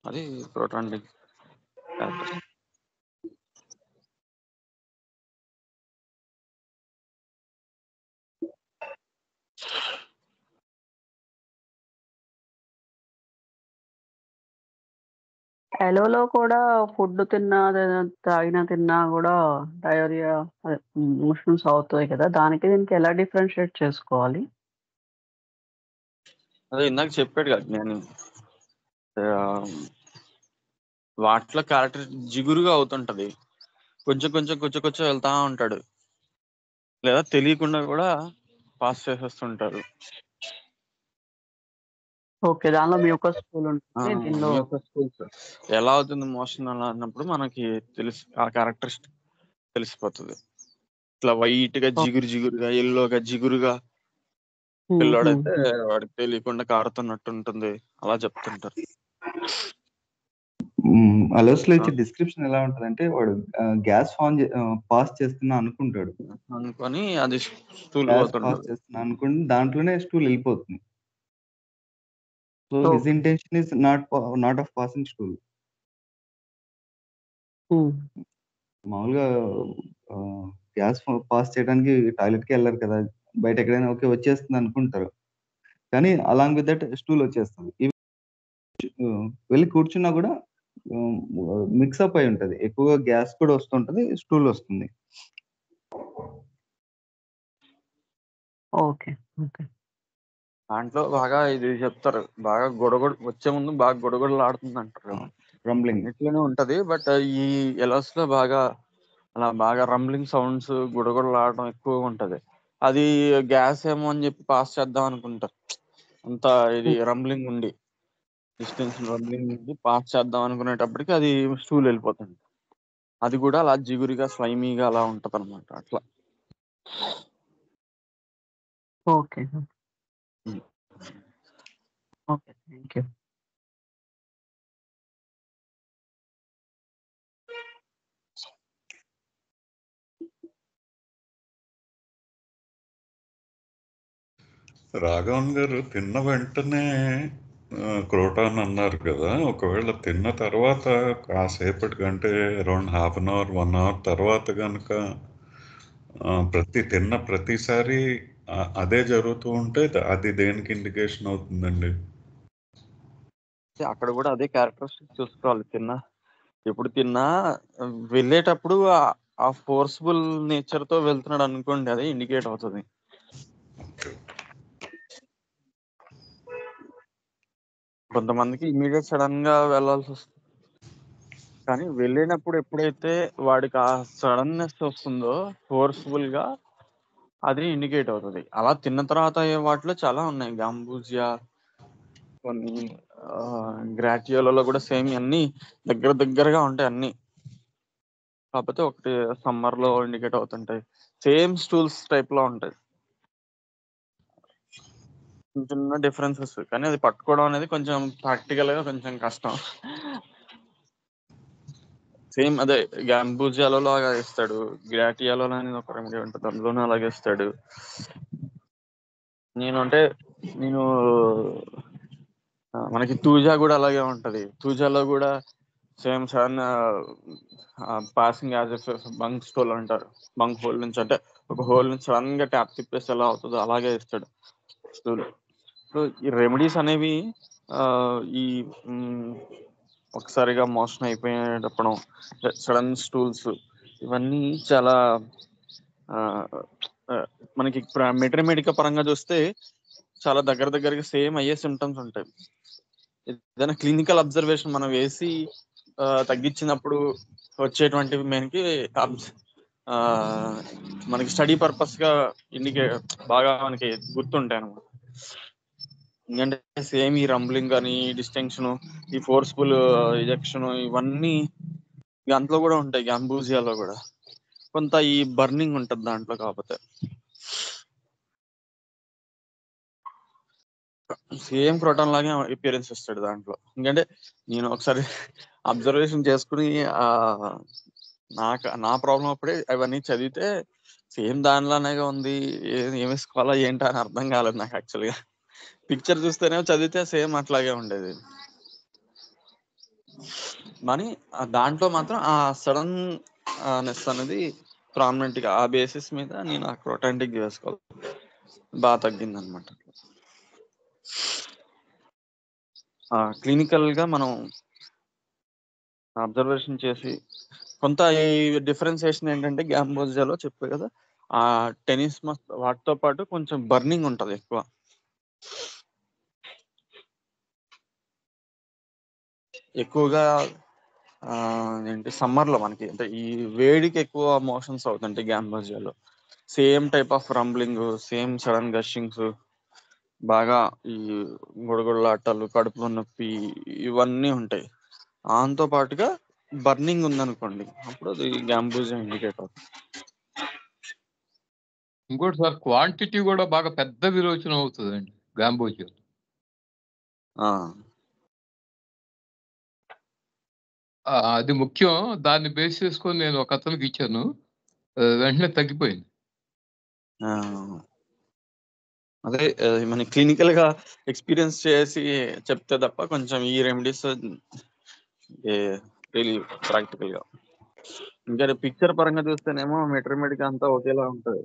అది ప్రోటాండిక్. ఎలోలో కూడా ఫుడ్ తిన్నా తిన్నా కూడా డయోరియా మోషన్స్ అవుతాయి కదా, దానికి దీనికి ఎలా డిఫరెన్షియేట్ చేసుకోవాలి? అదే ఇందాక చెప్పాడు కదా నేను, వాటిలో క్యారెక్టర్ జిగురుగా అవుతుంటది, కొంచెం కొంచెం కొంచెం కొంచెం వెళ్తా ఉంటాడు, లేదా తెలియకుండా కూడా పాస్ చేసేస్తుంటారు. ఓకే, దానిలో మ్యూకస్ స్టూల్ ఉంటుంది, దీనిలో ఎలా అవుతుంది మోషన్ అలా అన్నప్పుడు మనకి ఆ క్యారెక్టరిస్టిక్ తెలిసిపోతుంది. ఇట్లా వైట్ గా జిగురుగా ఎల్లోగా జిగురుగా పిల్లోడైతే వాడికి తెలియకుండా కారుతున్నట్టు ఉంటుంది, అలా చెప్తుంటారు. అలోస్ లో ఇచ్చే డిస్క్రిప్షన్ ఎలా ఉంటదంటే వాడు గ్యాస్ పాస్ చేస్తున్నా అనుకుంటాడు, అనుకొని అది స్టూల్ పాస్ చేస్తున్నా అనుకుని దాంట్లోనే స్టూల్ వెళ్ళిపోతుంది. So his intention is not of passing stool. మామూలుగా గ్యాస్ పాస్ చేయడానికి టాయిలెట్ కి వెళ్ళారు కదా, బయట ఎక్కడైనా ఓకే వచ్చేస్తుంది అనుకుంటారు, కానీ అలాంగ్ విత్ దట్ స్టూల్ వచ్చేస్తుంది. వెళ్ళి కూర్చున్నా కూడా మిక్సప్ అయి ఉంటది, ఎక్కువగా గ్యాస్ కూడా వస్తుంటది, స్టూల్ వస్తుంది. Okay okay. దాంట్లో బాగా ఇది చెప్తారు, బాగా గొడగొడ వచ్చే ముందు బాగా గొడగొడలాడుతుంది అంటారు, రంబ్లింగ్ ఇట్లనే ఉంటది. బట్ ఈ ఎలాస్ లో బాగా అలా బాగా రంబ్లింగ్ సౌండ్స్ గుడగొడలాడడం ఎక్కువగా ఉంటది. అది గ్యాస్ ఏమో అని చెప్పి పాస్ చేద్దాం అనుకుంటారు, అంత ఇది రంబ్లింగ్ ఉండి డిస్టెన్స్ రంబ్లింగ్ ఉండి పాస్ చేద్దాం అనుకునేటప్పటికి అది స్టూల్ వెళ్ళిపోతుంది. అది కూడా అలా జిగురిగా స్లైమీగా అలా ఉంటది అనమాట. అట్లా. Okay okay, thank you. Raghavan గారు తిన్న వెంటనే క్రోటాన్ అన్నారు కదా, ఒకవేళ తిన్న తర్వాత కాసేపటికంటే around half an hour 1 hour తర్వాత కనుక తిన్న ప్రతిసారి అదే జరుగుతూ ఉంటే అది దేనికి ఇండికేషన్ అవుతుందండి? అక్కడ కూడా అదే క్యారెక్టరిస్టిక్ చూసుకోవాలి. ఎప్పుడు తిన్నా వెళ్ళేటప్పుడు ఆ ఫోర్స్ఫుల్ నేచర్ తో వెళ్తున్నాడు అనుకోండి, అదే ఇండికేట్ అవుతుంది. కొంతమందికి ఇమీడియట్ సడన్ గా వెళ్ళాల్సి వస్తుంది, కానీ వెళ్ళినప్పుడు ఎప్పుడైతే వాడికి ఆ సడన్నెస్ వస్తుందో ఫోర్స్ఫుల్ గా, అది ఇండికేట్ అవుతుంది. అలా తిన్న తర్వాత అయ్యే వాటిలో చాలా ఉన్నాయి, గాంబూజియా, కొన్ని గ్రాటియోలలో కూడా సేమ్ అన్ని దగ్గరగా ఉంటాయి అన్ని. కాకపోతే ఒకటి సమ్మర్ లో ఇండికేట్ అవుతుంటాయి, సేమ్ స్టూల్స్ టైప్ లో ఉంటాయి, చిన్న డిఫరెన్సెస్. కానీ అది పట్టుకోవడం అనేది కొంచెం ప్రాక్టికల్ గా కొంచెం కష్టం. సేమ్ అదే గాంబూజియాలో లాగా ఇస్తాడు, గ్రాటియాలో అనేది ఒక రెమెడీ ఉంటుంది, అందులోనే అలాగే ఇస్తాడు. నేను మనకి తూజా కూడా అలాగే ఉంటది. తూజాలో కూడా same sudden passing as bunk stole అంటారు, బంక్ హోల్ నుంచి, అంటే ఒక హోల్ నుంచి సడన్ గా ట్యాప్ తిప్పేసి ఎలా అవుతుందో అలాగే ఇస్తాడు స్టూల్. సో ఈ రెమెడీస్ అనేవి ఈ ఒకసారిగా మోషన్ అయిపోయేటప్పుడు సడన్ స్టూల్స్ ఇవన్నీ చాలా మనకి మెట్రమెడిక పరంగా చూస్తే చాలా దగ్గరగా సేమ్ అయ్యే సిమ్టమ్స్ ఉంటాయి. ఏదైనా క్లినికల్ అబ్జర్వేషన్ మనం వేసి తగ్గించినప్పుడు వచ్చేటువంటి మనకి స్టడీ పర్పస్ గా బాగా మనకి గుర్తుంటాయి అన్నమాట. ఎందుకంటే సేమ్ ఈ రంబ్లింగ్ అని, డిస్టింక్షన్, ఈ ఫోర్స్ఫుల్ ఎజెక్షన్ ఇవన్నీ దాంట్లో కూడా ఉంటాయి. గ్యాంబూజియాలో కూడా కొంత ఈ బర్నింగ్ ఉంటుంది దాంట్లో. కాకపోతే సేమ్ ప్రోటాన్ లాగే అపియరెన్స్ ఇస్తాడు దాంట్లో. ఎందుకంటే నేను ఒకసారి అబ్జర్వేషన్ చేసుకుని నా ప్రాబ్లం అప్పుడే అవన్నీ చదివితే సేమ్ దానిలానే ఉంది. ఏమి వేసుకోవాలా ఏంటా అని అర్థం కాలేదు నాకు. యాక్చువల్గా పిక్చర్ చూస్తేనే చదివితే సేమ్ అట్లాగే ఉండేది. కానీ దాంట్లో మాత్రం ఆ సడన్ నెస్ అనేది ప్రామినెంట్ గా ఆ బేసిస్ మీద నేను ఆ క్రోటాంటిక్ వేసుకోవాలి, బాగా తగ్గింది అనమాట. క్లినికల్ గా మనం అబ్జర్వేషన్ చేసి కొంత ఈ డిఫరెన్సియేషన్ ఏంటంటే గ్యాంబోజియాలో చెప్పే కదా, ఆ టెనిస్ వాటితో పాటు కొంచెం బర్నింగ్ ఉంటది ఎక్కువ. ఎక్కువగా ఏంటి సమ్మర్ లో మనకి అంటే ఈ వేడికి ఎక్కువ మోషన్స్ అవుతుంటాయి గ్యాంబోజియాలో. Same type of rumbling, same sudden gushings, బాగా ఈ గుడగుడలాటలు, కడుపులో నొప్పి ఇవన్నీ ఉంటాయి. దాంతో పాటుగా బర్నింగ్ ఉందనుకోండి, అప్పుడు అది గ్యాంబూజియా ఇండికేటర్. ఇంకోటి సార్, క్వాంటిటీ కూడా బాగా పెద్ద విరోచనం అవుతుందండి గ్యాంబోజియా. అది ముఖ్యం. దాన్ని బేస్ చేసుకొని నేను ఒక అతనికి ఇచ్చాను, వెంటనే తగ్గిపోయింది. అదే మన క్లినికల్ గా ఎక్స్పీరియన్స్ చేసి చెప్తే తప్ప కొంచెం ఈ రెమెడీస్ ప్రాక్టికల్ గా. ఇంకా పిక్చర్ పరంగా చూస్తేనేమో మెట్రమెడిక్ అంతా ఒకేలా ఉంటది.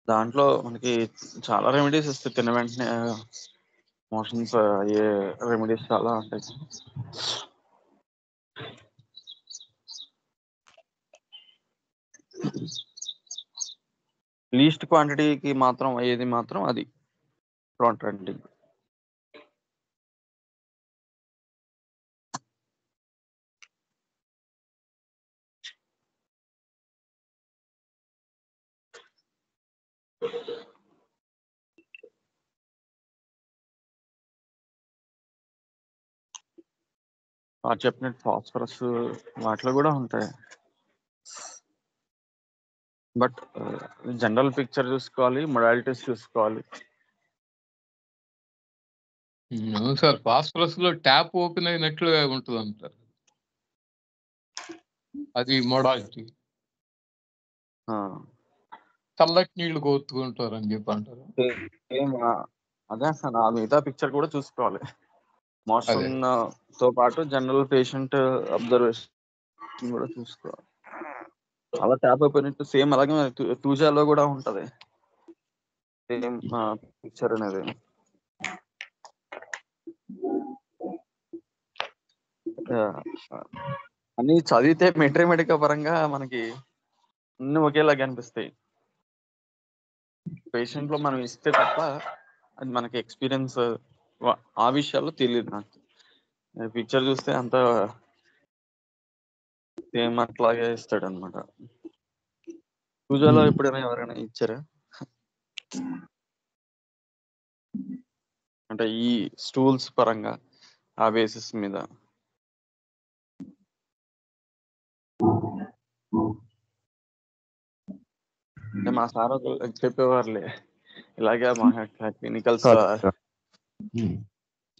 దాంట్లో మనకి చాలా రెమెడీస్ ఇస్తాయి, తిన్న వెంటనే మోషన్స్ అయ్యే రెమెడీస్ చాలా ఉంటాయి. లీస్ట్ క్వాంటిటీకి మాత్రం అయ్యేది మాత్రం అది క్రోటాంటిక్. చెప్పినట్టు ఫాస్ఫరస్ వాటిలో కూడా ఉంటాయి. బట్ జనరల్ పిక్చర్ చూసుకోవాలి, మొడాలిటీస్ చూసుకోవాలి. అవును సార్, ఫాస్ఫరస్ లో ట్యాప్ ఓపెన్ అయినట్లుగా ఉంటుంది అంటారు, అది మోడాలిటీ. చల్లటి నీళ్లు కోతుకుంటారు అని చెప్పి అంటారు. అదే సార్, ఆ మిగతా పిక్చర్ కూడా చూసుకోవాలి. మోషన్ తో పాటు జనరల్ పేషెంట్ అబ్జర్వేషన్ కూడా చూసుకోవాలి. అలా ట్యాప్ అయిపోయినట్టు సేమ్ అలాగే తూజాలో కూడా ఉంటది సేమ్ పిక్చర్ అనేది. అన్ని చదివితే మెట్రమెడికా పరంగా మనకి అన్ని ఒకేలాగా అనిపిస్తాయి. పేషెంట్ లో మనం ఇస్తే తప్ప అది మనకి ఎక్స్పీరియన్స్ ఆ విషయాల్లో తెలియదు నాకు. పిక్చర్ చూస్తే అంత సేమ్ అట్లాగే ఇస్తాడు అనమాట. పూజలో ఎప్పుడైనా ఎవరైనా ఇచ్చారా అంటే ఈ స్టూల్స్ పరంగా ఆ బేసిస్ మీద? అంటే మా సార్ చెప్పేవారులే ఇలాగే మా క్లినికల్స్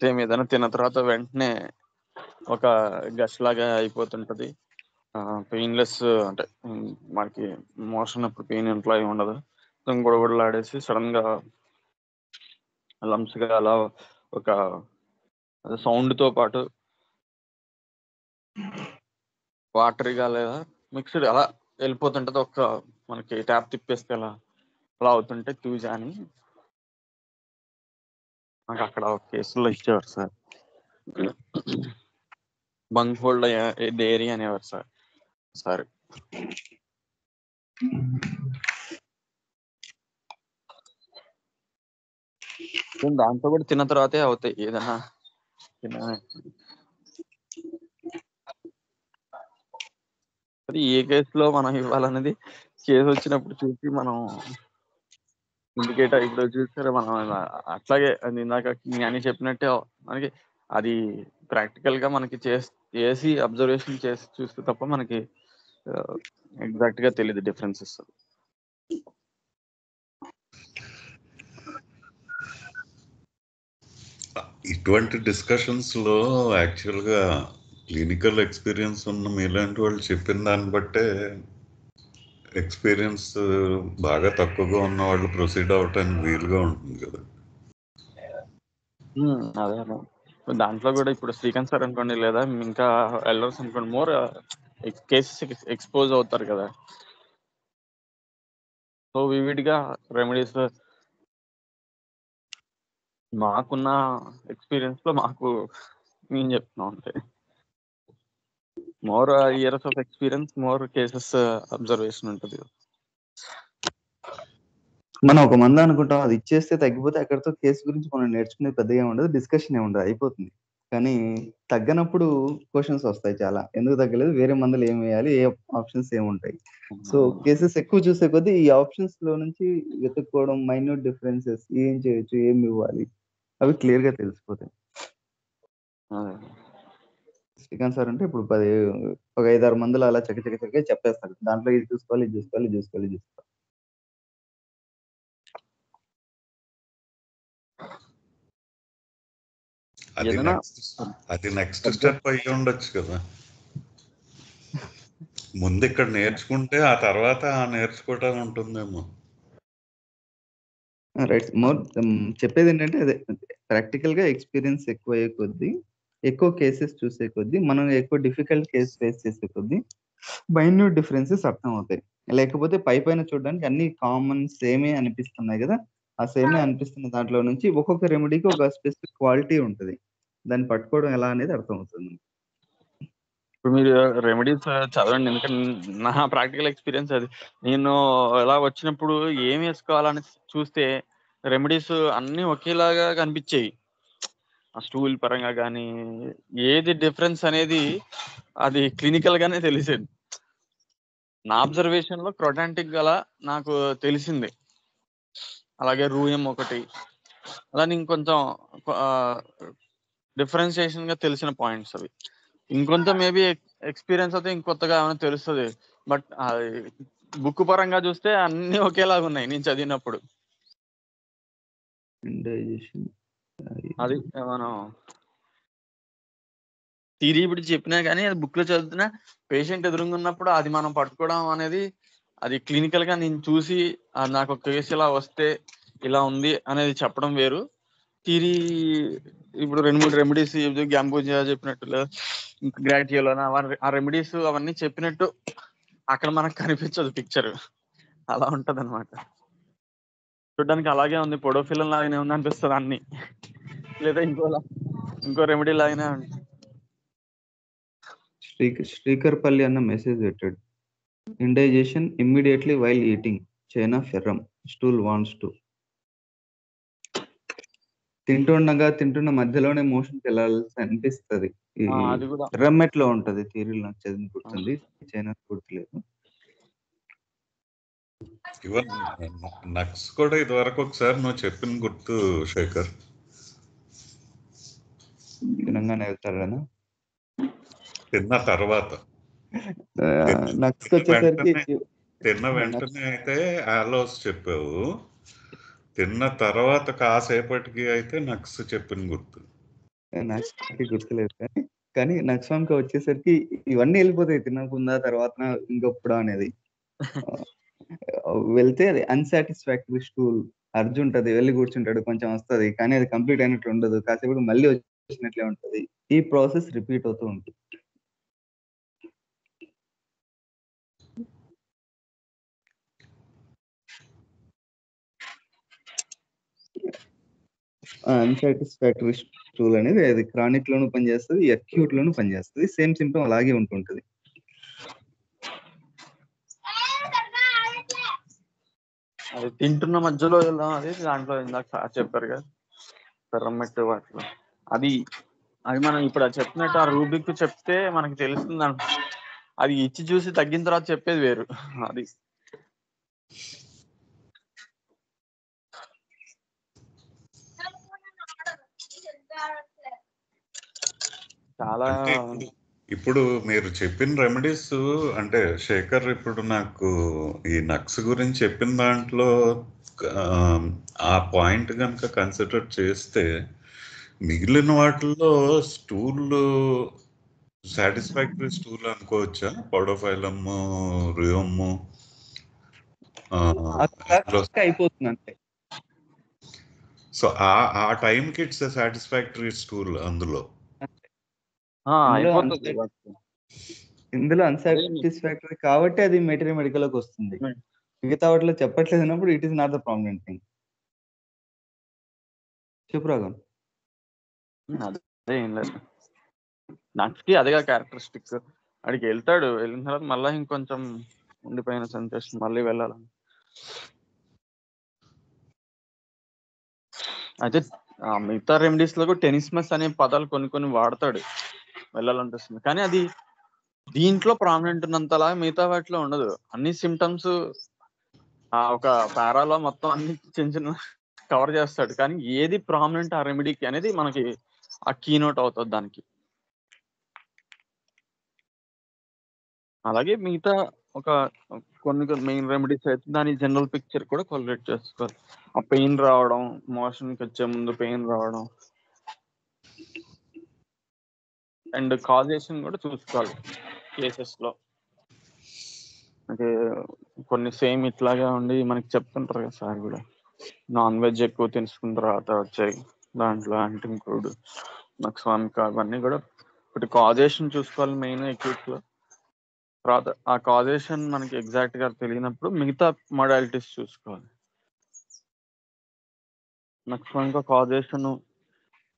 సేమ్ ఏదైనా తిన్న తర్వాత వెంటనే ఒక గష్ లాగా అయిపోతుంటది. పెయిన్లెస్ అంటే మనకి మోషన్ అప్పుడు పెయిన్ ఇంట్లో ఏమి ఉండదు. గొడగొడలాడేసి సడన్ గా లంప్స్ గా అలా ఒక సౌండ్ తో పాటు వాటరీగా లేదా మిక్స్డ్ అలా వెళ్ళిపోతుంటది. ఒక మనకి ట్యాప్ తిప్పేస్తే అలా అవుతుంటే తూజా అని నాకు అక్కడ ఒక కేసులో ఇచ్చేవారు సార్. బంక్ హోల్డ్ డైరీ అనేవారు సార్. సరే దాంతో కూడా తిన్న తర్వాతే అవుతాయి ఏదైనా అది ఏ కేసులో మనం ఇవ్వాలనేది కేసు వచ్చినప్పుడు చూసి మనం ఇండికేట్ ఇప్పుడు చూసారా మనం అట్లాగే అది ఇందాక జ్ఞాని చెప్పినట్టే మనకి అది ప్రాక్టికల్ గా మనకి చేసి అబ్జర్వేషన్ చేసి చూస్తే తప్ప మనకి ఎగ్జాక్ట్ గా తెలియదు డిఫరెన్సెస్. ఇటువంటి డిస్కషన్స్ లో యాక్చువల్ గా క్లినికల్ ఎక్స్పీరియన్స్ ఉన్న మీలాంటి వాళ్ళు చెప్పిన దాన్ని బట్టే ఎక్స్పీరియన్స్ బాగా తక్కువగా ఉన్న వాళ్ళు ప్రొసీడ్ అవటానికి వీలుగా ఉంటుంది కదా. అదే దాంట్లో కూడా ఇప్పుడు శ్రీకాంత్ సార్ అనుకోండి లేదా ఇంకా ఎల్డర్స్ అనుకోండి మోర్ కేసెస్ ఎక్స్పోజ్ అవుతారు కదా. సో వివిడ్గా రెమెడీస్ మాకున్న ఎక్స్పీరియన్స్ లో మాకు నేను చెప్తున్నాం అంతే. More years of experience more cases observation ఉంటుంది. మనం ఒక మంది అనుకుంటాం, అది ఇచ్చేస్తే తగ్గిపోతే అక్కడితో కేసు గురించి మనం నేర్చుకునేది పెద్దగా ఉండదు, డిస్కషన్ ఏముండదు, అయిపోతుంది. కానీ తగ్గనప్పుడు క్వశ్చన్స్ వస్తాయి చాలా, ఎందుకు తగ్గలేదు, వేరే మందులు ఏం వేయాలి, ఏ ఆప్షన్స్ ఏముంటాయి. సో కేసెస్ ఎక్కువ చూసే కొద్దీ ఈ ఆప్షన్స్ లో నుంచి వెతుక్కోవడం, మైన్యూట్ డిఫరెన్సెస్, ఏం చేయొచ్చు, ఏం ఇవ్వాలి, అవి క్లియర్ గా తెలిసిపోతాయి. శ్రీకాంత్ సార్ అంటే ఇప్పుడు ఒక 5-6 మందులు అలా చక్కగా చెప్పేస్తారు, దాంట్లో ఇది చూసుకోవాలి, ఇది చూసుకోవాలి, ఇది చూసుకోవాలి, ఇది చూసుకోవాలి. అది నెక్స్ట్ స్టెప్ అయ్యి ఉండొచ్చు కదా. ముందు ఇక్కడ నేర్చుకుంటే ఆ తర్వాత నేర్చుకోవటం ఉంటుందేమో. రైట్. చెప్పేది ఏంటంటే అదే, ప్రాక్టికల్ గా ఎక్స్పీరియన్స్ ఎక్కువ అయ్యే కొద్దీ, ఎక్కువ కేసెస్ చూసే కొద్దీ, మనం ఎక్కువ డిఫికల్ట్ కేసు ఫేస్ చేసే కొద్దీ మైన్యూట్ డిఫరెన్సెస్ అర్థం అవుతాయి. లేకపోతే పైన చూడడానికి అన్ని కామన్ సేమే అనిపిస్తున్నాయి కదా, ఆ సేమే అనిపిస్తున్న దాంట్లో నుంచి ఒక్కొక్క రెమెడీకి ఒక స్పెసిఫిక్ క్వాలిటీ ఉంటుంది, దాన్ని పట్టుకోవడం ఎలా అనేది అర్థం అవుతుంది. ఇప్పుడు మీరు రెమెడీస్ చదవండి, ఎందుకంటే నా ప్రాక్టికల్ ఎక్స్పీరియన్స్ అది. నేను ఎలా వచ్చినప్పుడు ఏం వేసుకోవాలని చూస్తే రెమెడీస్ అన్ని ఒకేలాగా కనిపించాయి. ఆ స్టూల్ పరంగా కానీ ఏది డిఫరెన్స్ అనేది అది క్లినికల్ గానే తెలిసేది. నా అబ్జర్వేషన్ లో క్రొటాంటిక్ గల నాకు తెలిసింది. అలాగే రూయం ఒకటి, అలా ఇంకొంచెం డిఫరెన్షియేషన్ గా తెలిసిన పాయింట్స్ అవి. ఇంకొంచెం మేబీ ఎక్స్పీరియన్స్ అయితే ఇంకొత్తగా ఏమైనా తెలుస్తుంది. బట్ బుక్ పరంగా చూస్తే అన్ని ఒకేలాగా ఉన్నాయి నేను చదివినప్పుడు. అది మనం థియరీ ఇప్పుడు చెప్పినా కానీ అది బుక్ లో చదువుతున్నా పేషెంట్ ఎదురుగా ఉన్నప్పుడు అది మనం పట్టుకోవడం అనేది, అది క్లినికల్ గా నేను చూసి నాకు ఒక కేసు ఇలా వస్తే ఇలా ఉంది అనేది చెప్పడం వేరు. థియరీ ఇప్పుడు 2-3 రెమెడీస్ గ్యాంబూజియా చెప్పినట్టు, ఇంకా గ్రాటియోలో ఆ రెమెడీస్ అవన్నీ చెప్పినట్టు అక్కడ మనకు కనిపించదు పిక్చర్, అలా ఉంటది అనమాట. చూడడానికి అలాగే ఉంది, పొడోఫిలం లాగానే ఉంది అనిపిస్తుంది అన్ని, లేదా ఇంకో రెమెడీ లాగానే ఉంది. శ్రీకర్పల్లి అన్న మెసేజ్ పెట్టాడు, indigestion immediately while eating, china ferrum, stool wants to. తింటున్న మధ్యలోనే మోషన్కి వెళ్ళాల్సి అనిపిస్తుంది. ఫెర్రమెట్ లో ఉంటది థియరీలో, నాకు చదివి గుర్తుంది, చైనా గుర్తులేదు. ఈవెన్ నక్స్ కూడా ఇది వరకు ఒకసారి నువ్వు చెప్పిన గుర్తు శేఖర్. తినంగానే వెళ్తారా తిన్న తర్వాత, తిన్న వెంటనే అయితే ఆలోస్ చెప్పావు, తిన్న తర్వాత కాసేపటికి అయితే నక్స్ చెప్పిన గుర్తు. నాకు గుర్తులేదు కానీ కానీ నక్స్వామికి వచ్చేసరికి ఇవన్నీ వెళ్ళిపోతాయి, తినకుండా తర్వాత ఇంకొప్పుడు అనేది. వెళ్తే అది అన్సాటిస్ఫాక్టరీ స్టూల్ అర్జు ఉంటది, వెళ్ళి కూర్చుంటాడు, కొంచెం వస్తది, కానీ అది కంప్లీట్ అయినట్లు ఉండదు, కాసేపు మళ్ళీ వచ్చినట్లే ఉంటది. ఈ ప్రాసెస్ రిపీట్ అవుతూ ఉంటుంది. అన్సాటిస్ఫాక్టరీ స్టూల్ అనేది అది క్రానిక్ లోను పనిచేస్తుంది, అక్యూట్ లోను పనిచేస్తుంది. సేమ్ సింప్టమ్ అలాగే ఉంటుంటది. అది తింటున్న మధ్యలో వెళ్దాం, అది దాంట్లో ఇందాక సార్ చెప్పారు కదా పిరమిడ్ వాటిలో, అది మనం ఇప్పుడు అది చెప్పినట్టు ఆ రూబిక్ చెప్తే మనకి తెలుస్తుంది. అది ఇచ్చి చూసి తగ్గిన తర్వాత చెప్పేది వేరు. అది చాలా అంటే ఇప్పుడు మీరు చెప్పిన రెమెడీస్ అంటే శేఖర్ ఇప్పుడు నాకు ఈ నక్స్ గురించి చెప్పిన దాంట్లో ఆ పాయింట్ కనుక కన్సిడర్ చేస్తే మిగిలిన వాటిల్లో స్టూల్ సాటిస్ఫాక్టరీ స్టూల్ అనుకోవచ్చా? పౌడోఫైలమ్, రియోమ్ అయిపోతుంది అంతే. సో ఆ టైంకి ఇట్స్ సాటిస్ఫాక్టరీ స్టూల్ అందులో. ఇందులో అన్సాటిస్ఫాక్టరీ కాబట్టి అది మెటీరియల్ లోకి వస్తుంది. మిగతా వాటిలో చెప్పట్లేదు అన్నప్పుడు it is not the prominent thing. చెప్పు రాఘవన్. అదే ఏం లేదు, నక్స్కి అదేగా క్యారెక్టరిస్టిక్. అడికి వెళ్తాడు, వెళ్ళిన తర్వాత మళ్ళీ ఇంకొంచెం ఉండిపోయిన సెన్సేషన్ మళ్ళీ వెళ్ళాలని. అయితే మిగతా రెమెడీస్ లో టెనిస్మస్ అనే పదాలు కొన్ని వాడతాడు, వెళ్ళాలనిపిస్తుంది. కానీ అది దీంట్లో ప్రామినెంట్ ఉన్నంతలా మిగతా వాటిలో ఉండదు. అన్ని సిమ్టమ్స్ ఒక పారాలో మొత్తం అన్ని చిన్న కవర్ చేస్తాడు, కానీ ఏది ప్రామినెంట్ ఆ రెమెడీకి అనేది మనకి ఆ కీనోట్ అవుతుంది దానికి. అలాగే మిగతా ఒక కొన్ని మెయిన్ రెమెడీస్ అయితే దాని జనరల్ పిక్చర్ కూడా కొలరేట్ చేసుకోవాలి. ఆ పెయిన్ రావడం, మోషన్కి వచ్చే ముందు పెయిన్ రావడం, అండ్ కాజేషన్ కూడా చూసుకోవాలి కేసెస్ లో. అంటే కొన్ని సేమ్ ఇట్లాగా ఉండి మనకి చెప్తుంటారు కదా సార్ కూడా, నాన్ వెజ్ ఎక్కువ తినుకున్న తర్వాత వచ్చాయి దాంట్లో యాంటింగ్ క్రూడ్, నక్స్వామిక్, అవన్నీ కూడా ఒకటి కాజేషన్ చూసుకోవాలి మెయిన్ అక్యూట్ లో. తర్వాత ఆ కాజేషన్ మనకి ఎగ్జాక్ట్ గా తెలియనప్పుడు మిగతా మోడాలిటీస్ చూసుకోవాలి. నక్స్వామిక్ కాజేషన్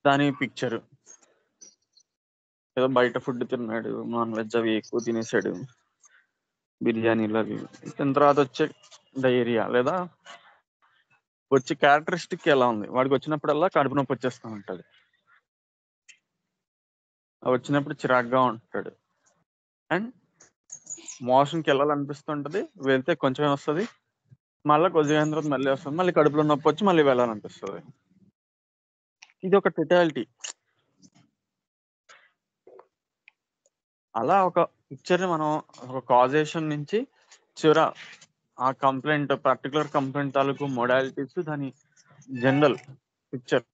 దాని పిక్చర్, ఏదో బయట ఫుడ్ తిన్నాడు, నాన్ వెజ్ అవి ఎక్కువ తినేసాడు, బిర్యానీలు అవి తిన్న తర్వాత వచ్చే డయేరియా లేదా వచ్చే క్యారెక్టరిస్టిక్ ఎలా ఉంది, వాడికి వచ్చినప్పుడల్లా కడుపు నొప్పి వచ్చేస్తూ ఉంటుంది, వచ్చినప్పుడు చిరాగ్గా ఉంటాడు, అండ్ మోషన్కి వెళ్ళాలనిపిస్తుంటది, వెళ్తే కొంచెమే వస్తుంది, మళ్ళీ కొద్దిగా తర్వాత మళ్ళీ వస్తుంది, మళ్ళీ కడుపులో నొప్పి వచ్చి మళ్ళీ వెళ్ళాలనిపిస్తుంది. ఇది ఒక టోటాలిటీ. అలా ఒక పిక్చర్ మనం ఒక కాజేషన్ నుంచి చివర ఆ కంప్లైంట్, పర్టికులర్ కంప్లైంట్ తాలూకు మోడాలిటీస్, దాని జనరల్ పిక్చర్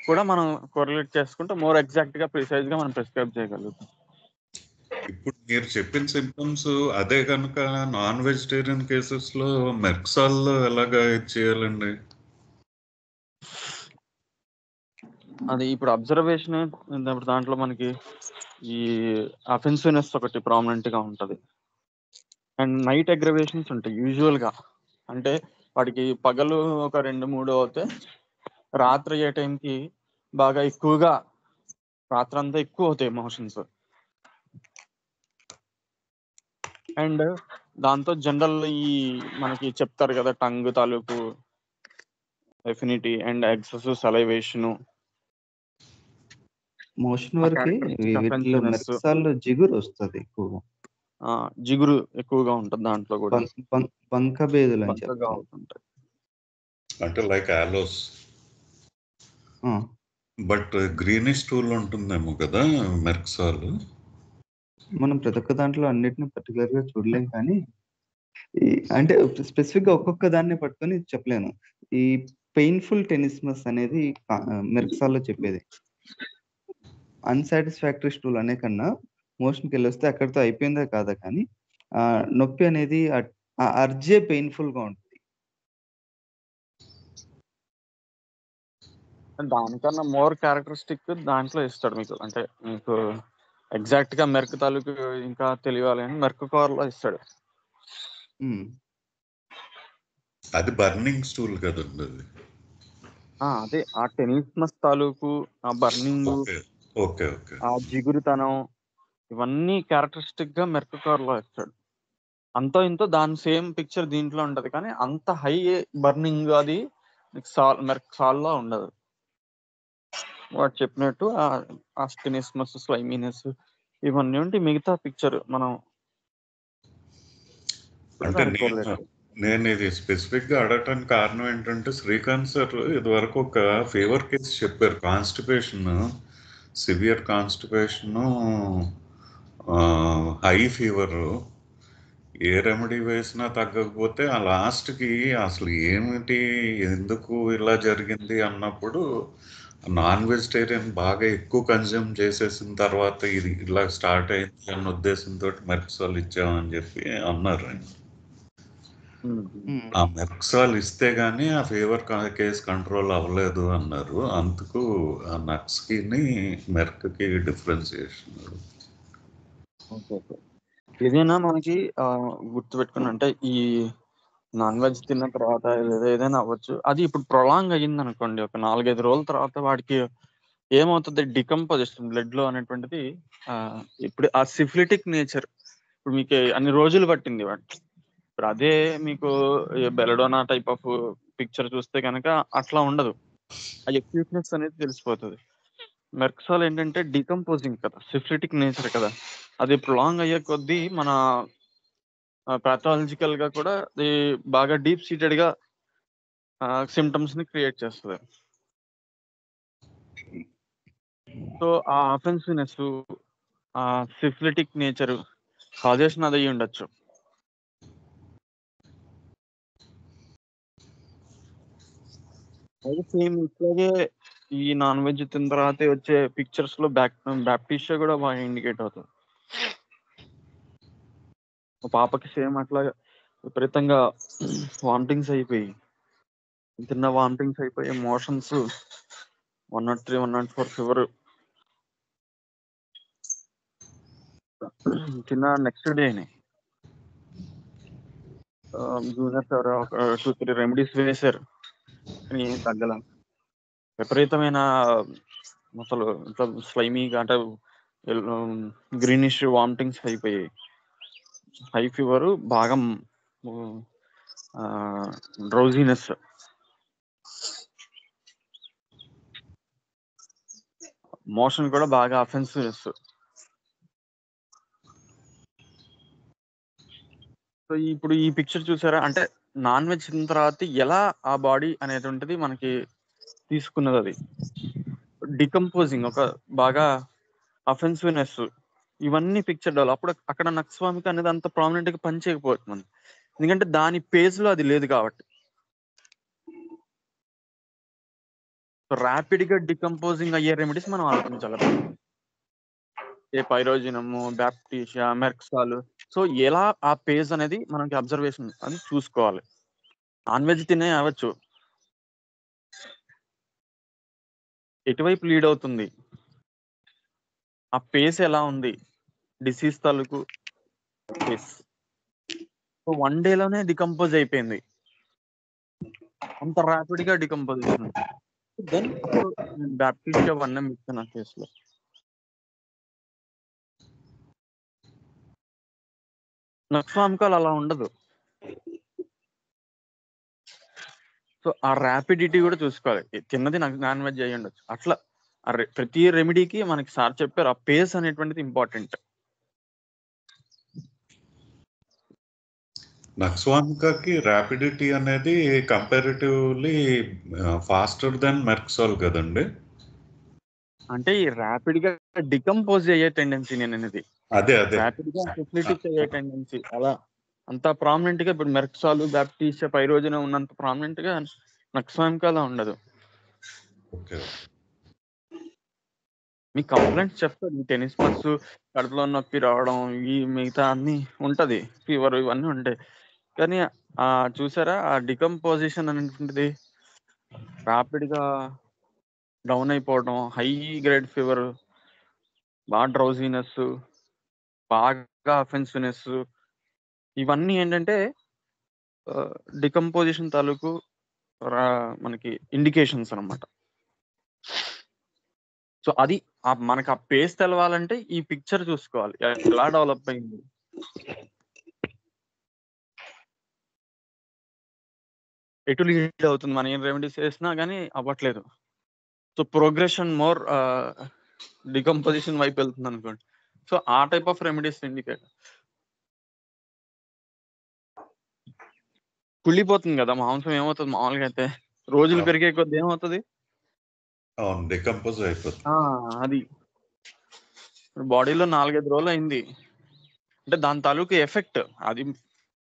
కూడా మనం కోరిలేట్ చేసుకుంటే మోర్ ఎగ్జాక్ట్ గా ప్రిసైజ్ గా మనం ప్రిస్క్రైబ్ చేయగలుగుతాం. ఇప్పుడు మీరు చెప్పిన సింప్టమ్స్ అదే కనుక నాన్ వెజిటేరియన్ కేసెస్ లో మెర్క్సాల్ లో ఎలాగా చేయాలండి? అది ఇప్పుడు అబ్జర్వేషన్ దాంట్లో మనకి ఈ అఫెన్సివ్నెస్ ఒకటి ప్రామినెంట్ గా ఉంటది, అండ్ నైట్ అగ్రవేషన్స్ ఉంటాయి యూజువల్ గా. అంటే వాడికి పగలు ఒక 2-3 అవుతే రాత్రి అయ్యే టైంకి బాగా ఎక్కువగా రాత్రంతా ఎక్కువ అవుతాయి ఎమోషన్స్. అండ్ దాంతో జనరల్ ఈ మనకి చెప్తారు కదా టంగ్ తాలూకు ఎఫినిటీ అండ్ ఎక్సెసివ్ సలైవేషన్, మోషన్ వరకు వీటిలో మెర్క్సాల్లో జిగురు వస్తుంది ఎక్కువగా, జిగురు ఎక్కువగా ఉంటుంది దాంట్లో కూడా, బంక బేదులు అని చెప్తారు, అంటే like allows. But greenish tool ఉంటుందేమో కదా మెర్క్సాల్. మనం ప్రతి ఒక్క దాంట్లో అన్నిటిని పర్టికులర్ గా చూడలేం, కానీ అంటే స్పెసిఫిక్ గా ఒక్కొక్క దాన్ని పట్టుకొని చెప్పలేను. ఈ పెయిన్ఫుల్ టెనిస్మస్ అనేది మెర్క్సాల్లో చెప్పేది. అన్సాటిస్ఫాక్టరీ స్టూల్ అనే కన్నా మోషన్కి వెళ్ళొస్తే అక్కడితో అయిపోయిందా కాదా కానీ నొప్పి అనేది అర్జే పెయిన్ఫుల్గా ఉంటుంది. దానికన్నా మోర్ క్యారెక్టరిస్టిక్ దాంట్లో ఇస్తాడు మీకు. అంటే మీకు ఎగ్జాక్ట్ గా మెర్క్ తాలూకు ఇంకా తెలియాలి అని మెర్క్ కవర్ లో ఇస్తాడు. అది బర్నింగ్ స్టూల్ కదండి అది. అదే ఆ టెనిస్మస్ తాలూకు ఆ బర్నింగ్, ఓకే ఆ జిగురుతనం, ఇవన్నీ క్యారెక్టరిస్టిక్ గా మెర్క్ కవర్ లో ఇస్తాడు. అంతో ఇంతో దాని సేమ్ పిక్చర్ దీంట్లో ఉంటది కానీ అంత హై బర్నింగ్ అది మెర్క్ సాల్ లో ఉండదు. వాడు చెప్పినట్టు ఆ స్టెనిస్మస్, స్లైమీనెస్ ఇవన్నీ ఉంటే మిగతా పిక్చర్ మనం అంటే నేను ఇది స్పెసిఫిక్ గా అడగటానికి కారణం ఏంటంటే శ్రీకాంత్ సార్ ఇదివరకు ఒక ఫీవర్ కేసు చెప్పారు. Constipation, severe constipation, high fever, ఏ రెమెడీ వేసినా తగ్గకపోతే ఆ లాస్ట్కి అసలు ఏమిటి ఎందుకు ఇలా జరిగింది అన్నప్పుడు నాన్ వెజిటేరియన్ బాగా ఎక్కువ కన్జ్యూమ్ చేసేసిన తర్వాత ఇది ఇలా స్టార్ట్ అయింది అన్న ఉద్దేశంతో మెర్క్సాల్ ఇచ్చామని చెప్పి అన్నారు ఆయన. ఆ మెర్క్సాల్ ఇస్తే గానీ ఆ ఫీవర్ కేసు కంట్రోల్ అవ్వలేదు అన్నారు. అందుకు ఆ నక్స్కి మెర్క్కి డిఫరెన్సియేషన్. ఏదైనా మనకి గుర్తుపెట్టుకుని అంటే ఈ నాన్ వెజ్ తిన్న తర్వాత ఏదైనా అవ్వచ్చు. అది ఇప్పుడు ప్రొలాంగ్ అయ్యింది అనుకోండి, ఒక 4-5 రోజుల తర్వాత వాడికి ఏమవుతుంది, డికంపోజిషన్ బ్లడ్ లో అనేటువంటిది ఇప్పుడు ఆ సిఫిలిటిక్ నేచర్ ఇప్పుడు మీకు అన్ని రోజులు పట్టింది వాడు. ఇప్పుడు అదే మీకు బెలడోనా టైప్ ఆఫ్ పిక్చర్ చూస్తే కనుక అట్లా ఉండదు, ఆ ఎక్యూట్నెస్ అనేది తెలిసిపోతుంది. మెర్క్సాల్ ఏంటంటే డికంపోజింగ్ కదా, సిఫిలిటిక్ నేచర్ కదా, అది ప్రొలాంగ్ అయ్యే కొద్దీ మన పాథాలజికల్ గా కూడా అది బాగా డీప్ సీటెడ్ గా సిమ్టమ్స్ ని క్రియేట్ చేస్తుంది. సో ఆ అఫెన్సివ్నెస్, ఆ సిఫిలిటిక్ నేచర్ కాజేషన్ అది అయ్యి ఉండొచ్చు. అయితే సేమ్ ఇట్లాగే ఈ నాన్ వెజ్ తిన్న తర్వాత వచ్చే పిక్చర్స్ లో బ్యాప్టిషియా కూడా బాగా ఇండికేట్ అవుతుంది. పాపకి సేమ్ అట్లాగా విపరీతంగా వామిటింగ్స్ అయిపోయి మోషన్స్ 103, 104 ఫీవర్. చిన్న నెక్స్ట్ డే జూనియర్స్ ఎవరో 2-3 రెమెడీస్ వేశారు కానీ ఏం తగ్గల. విపరీతమైన అసలు స్లైమీగా అంటే గ్రీనిష్ వామిటింగ్స్ అయిపోయాయి, హై ఫీవర్, బాగా డ్రౌజీనెస్, మోషన్ కూడా బాగా అఫెన్సివ్నెస్. సో ఇప్పుడు ఈ పిక్చర్ చూసారా, అంటే నాన్ వెజ్ తిన్న తర్వాత ఎలా ఆ బాడీ అనేటువంటిది మనకి తీసుకున్నది, అది డికంపోజింగ్, ఒక బాగా అఫెన్సివ్నెస్, ఇవన్నీ పిక్చర్ డెవలప్. అప్పుడు అక్కడ నక్స్వామిక అనేది అంత ప్రామినెంట్ గా పని చేయకపోతుంది, ఎందుకంటే దాని పేజ్ లో అది లేదు కాబట్టి. ర్యాపిడ్ గా డికంపోజింగ్ అయ్యే రెమెడీస్ మనం ఆలోచించాలి, ఏ పైరోజినము, బ్యాప్టిషియా, మెర్క్సాల్. సో ఎలా ఆ పేజ్ అనేది మనకి అబ్జర్వేషన్ అని చూసుకోవాలి. నాన్ వెజ్ తినే అవ్వచ్చు, ఎటువైపు లీడ్ అవుతుంది, ఆ పేస్ ఎలా ఉంది, డిసీజ్ తాలూకు పేస్. సో 1 డేలోనే డికంపోజ్ అయిపోయింది, అంత ర్యాపిడ్ గా డికంపోజిషన్. దెన్ బ్యాప్టిషియా 1M ఇచ్చాను ఆ కేసులో. నక్స్వామికాలు అలా ఉండదు. సో ఆ ర్యాపిడిటీ కూడా చూసుకోవాలి, చిన్నది నాన్ వెజ్ అయ్యి ఉండొచ్చు. అట్లా ప్రతి రెమెడీకి మనకి సార్ చెప్పారు, ఆ పేస్ అనేటువంటిది ఇంపార్టెంట్. నక్స్వామికాకి ర్యాపిడిటీ అనేది కంపారిటివ్లీ ఫాస్టర్ దెన్ మెర్క్సాల్ కదండి. అంటే ఈ ర్యాపిడ్ గా డికంపోజ్ అయ్యే టెండెన్సీ అనేది, అదే ర్యాపిడ్ గా సిఫిలిటిక్ అయ్యే టెండెన్సీ అలా అంత ప్రామినెంట్ గా ఇప్పుడు మెర్క్సాల్, బ్యాప్టిషియా, పైరోజినా ఉన్నంత ప్రామినెంట్ గా నక్స్వామికాలో ఉండదు. మీ కంప్లైంట్స్ చెప్తారు. ఈ టెన్నిస్ పర్స్, కడుపులో నొప్పి రావడం, ఈ మిగతా అన్ని ఉంటది, ఫీవర్ ఇవన్నీ ఉంటాయి. కానీ చూసారా ఆ డికంపోజిషన్ అనేటువంటిది ర్యాపిడ్ గా డౌన్ అయిపోవడం, హై గ్రేడ్ ఫీవర్, బాగా డ్రౌజీనెస్, బాగా అఫెన్సివ్నెస్, ఇవన్నీ ఏంటంటే డికంపోజిషన్ తాలూకు మనకి ఇండికేషన్స్ అన్నమాట. సో అది మనకి ఆ పేస్ తెలవాలంటే ఈ పిక్చర్ చూసుకోవాలి ఎలా డెవలప్ అయింది. ఎటు లీడ్ అవుతుంది, మనం ఏం రెమెడీస్ చేసినా కానీ అవ్వట్లేదు. సో ప్రోగ్రెషన్ మోర్ డికంపోజిషన్ వైపు వెళ్తుంది అనుకోండి. సో ఆ టైప్ ఆఫ్ రెమెడీస్ ఇండికేట్. కుళ్ళిపోతుంది కదా మాంసం, ఏమవుతుంది మామూలుగా అయితే రోజులు పెరిగే కొద్ది ఏమవుతుంది, డికంపోజ్ అయిపోతుంది. అది బాడీలో 4-5 రోజులు అయింది అంటే దాని తాలూకు ఎఫెక్ట్ అది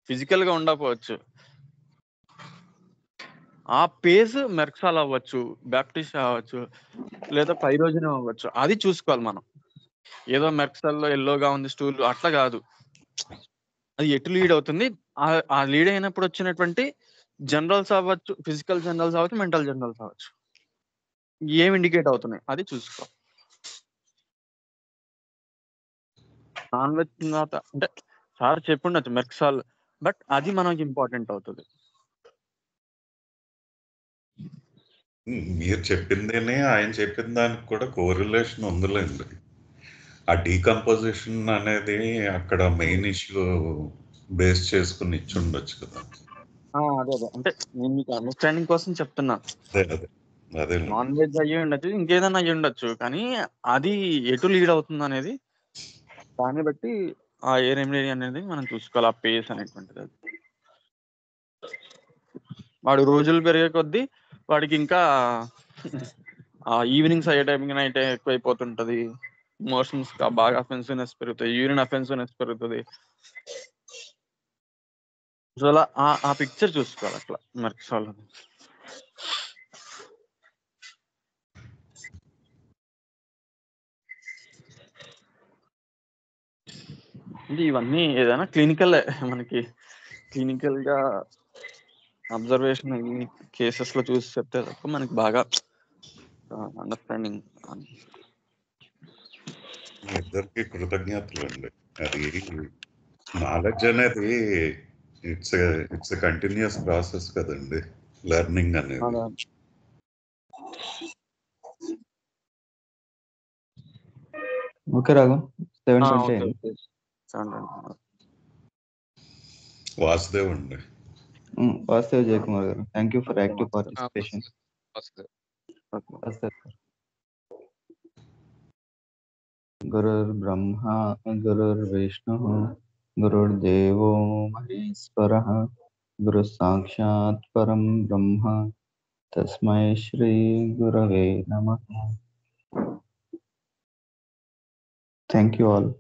ఫిజికల్ గా ఉండకపోవచ్చు. ఆ పేజ్ మెర్క్సాల్ అవ్వచ్చు, బ్యాప్టిస్ట్ అవ్వచ్చు, లేదా పైరోజన్ అవ్వచ్చు. అది చూసుకోవాలి మనం. ఏదో మెర్క్సాల్లో ఎల్లోగా ఉంది స్టూల్ అట్లా కాదు, అది ఎటు లీడ్ అవుతుంది, ఆ లీడ్ అయినప్పుడు వచ్చినటువంటి జనరల్స్ అవ్వచ్చు, ఫిజికల్ జనరల్స్ అవ్వచ్చు, మెంటల్ జనరల్స్ అవ్వచ్చు, ఏం ఇండికేట్ అవుతున్నాయి అది చూసుకో. నాన్ వెజ్ తర్వాత అంటే సార్ చెప్పుండొచ్చు మెర్క్సాల్, బట్ అది మనకి ఇంపార్టెంట్ అవుతుంది. మీరు చెప్పిందేనే ఆయన చెప్పిన దానికి కూడా కోరిలేషన్ ఉందిలేండి. ఆ డీకంపోజిషన్ అనేది అక్కడ మెయిన్ ఇష్యూ బేస్ చేసుకుని ఇచ్చి ఉండొచ్చు కదా. అదే అంటే నేను మీకు అండర్స్టాండింగ్ కోసం చెప్తున్నా. అదే నాన్ వెజ్ అయ్యి ఉండొచ్చు, ఇంకేదైనా అయ్యి ఉండొచ్చు, కానీ అది ఎటు లీడ్ అవుతుంది అనేది దాన్ని బట్టి ఆ ఏ రెమెడీ అనేది మనం చూసుకోవాలి. ఆ పేస్ అనేటువంటిది అది వాడు రోజులు పెరిగే కొద్దీ వాడికి ఇంకా ఈవినింగ్స్ అయ్యే టైంకి నైట్ ఎక్కువైపోతుంటది, మోషన్స్ బాగా అఫెన్సివ్నెస్ పెరుగుతాయి, యూరిన్ అఫెన్సివ్నెస్ పెరుగుతుంది. సో అలా ఆ పిక్చర్ చూసుకోవాలి అట్లా మెర్క్సాల్. అంటే ఇవన్నీ ఏదైనా క్లినికల్, మనకి క్లినికల్ గా అబ్జర్వేషన్ అయ్యి కేసెస్ లో చూసి చెప్తే తప్ప మనకి బాగా అండర్స్టాండింగ్. మీ ఇద్దరికి కృతజ్ఞతలు అండి. అది నాలెడ్జ్ అనేది ఇట్స్ కంటిన్యూస్ ప్రాసెస్ కదండి, లెర్నింగ్ అనేది. ఓకే రాఘవ్, 7:20. వాసుదేవ్ అండి. వాసుదేవ్ జయకుమార్ గారు, thank you for active participation. గురుర్ బ్రహ్మ గురుర్ విష్ణు గురుర్దేవో మహేశ్వరః, గురు సాక్షాత్ పరం బ్రహ్మ తస్మై శ్రీ గురవే నమః. Thank you all.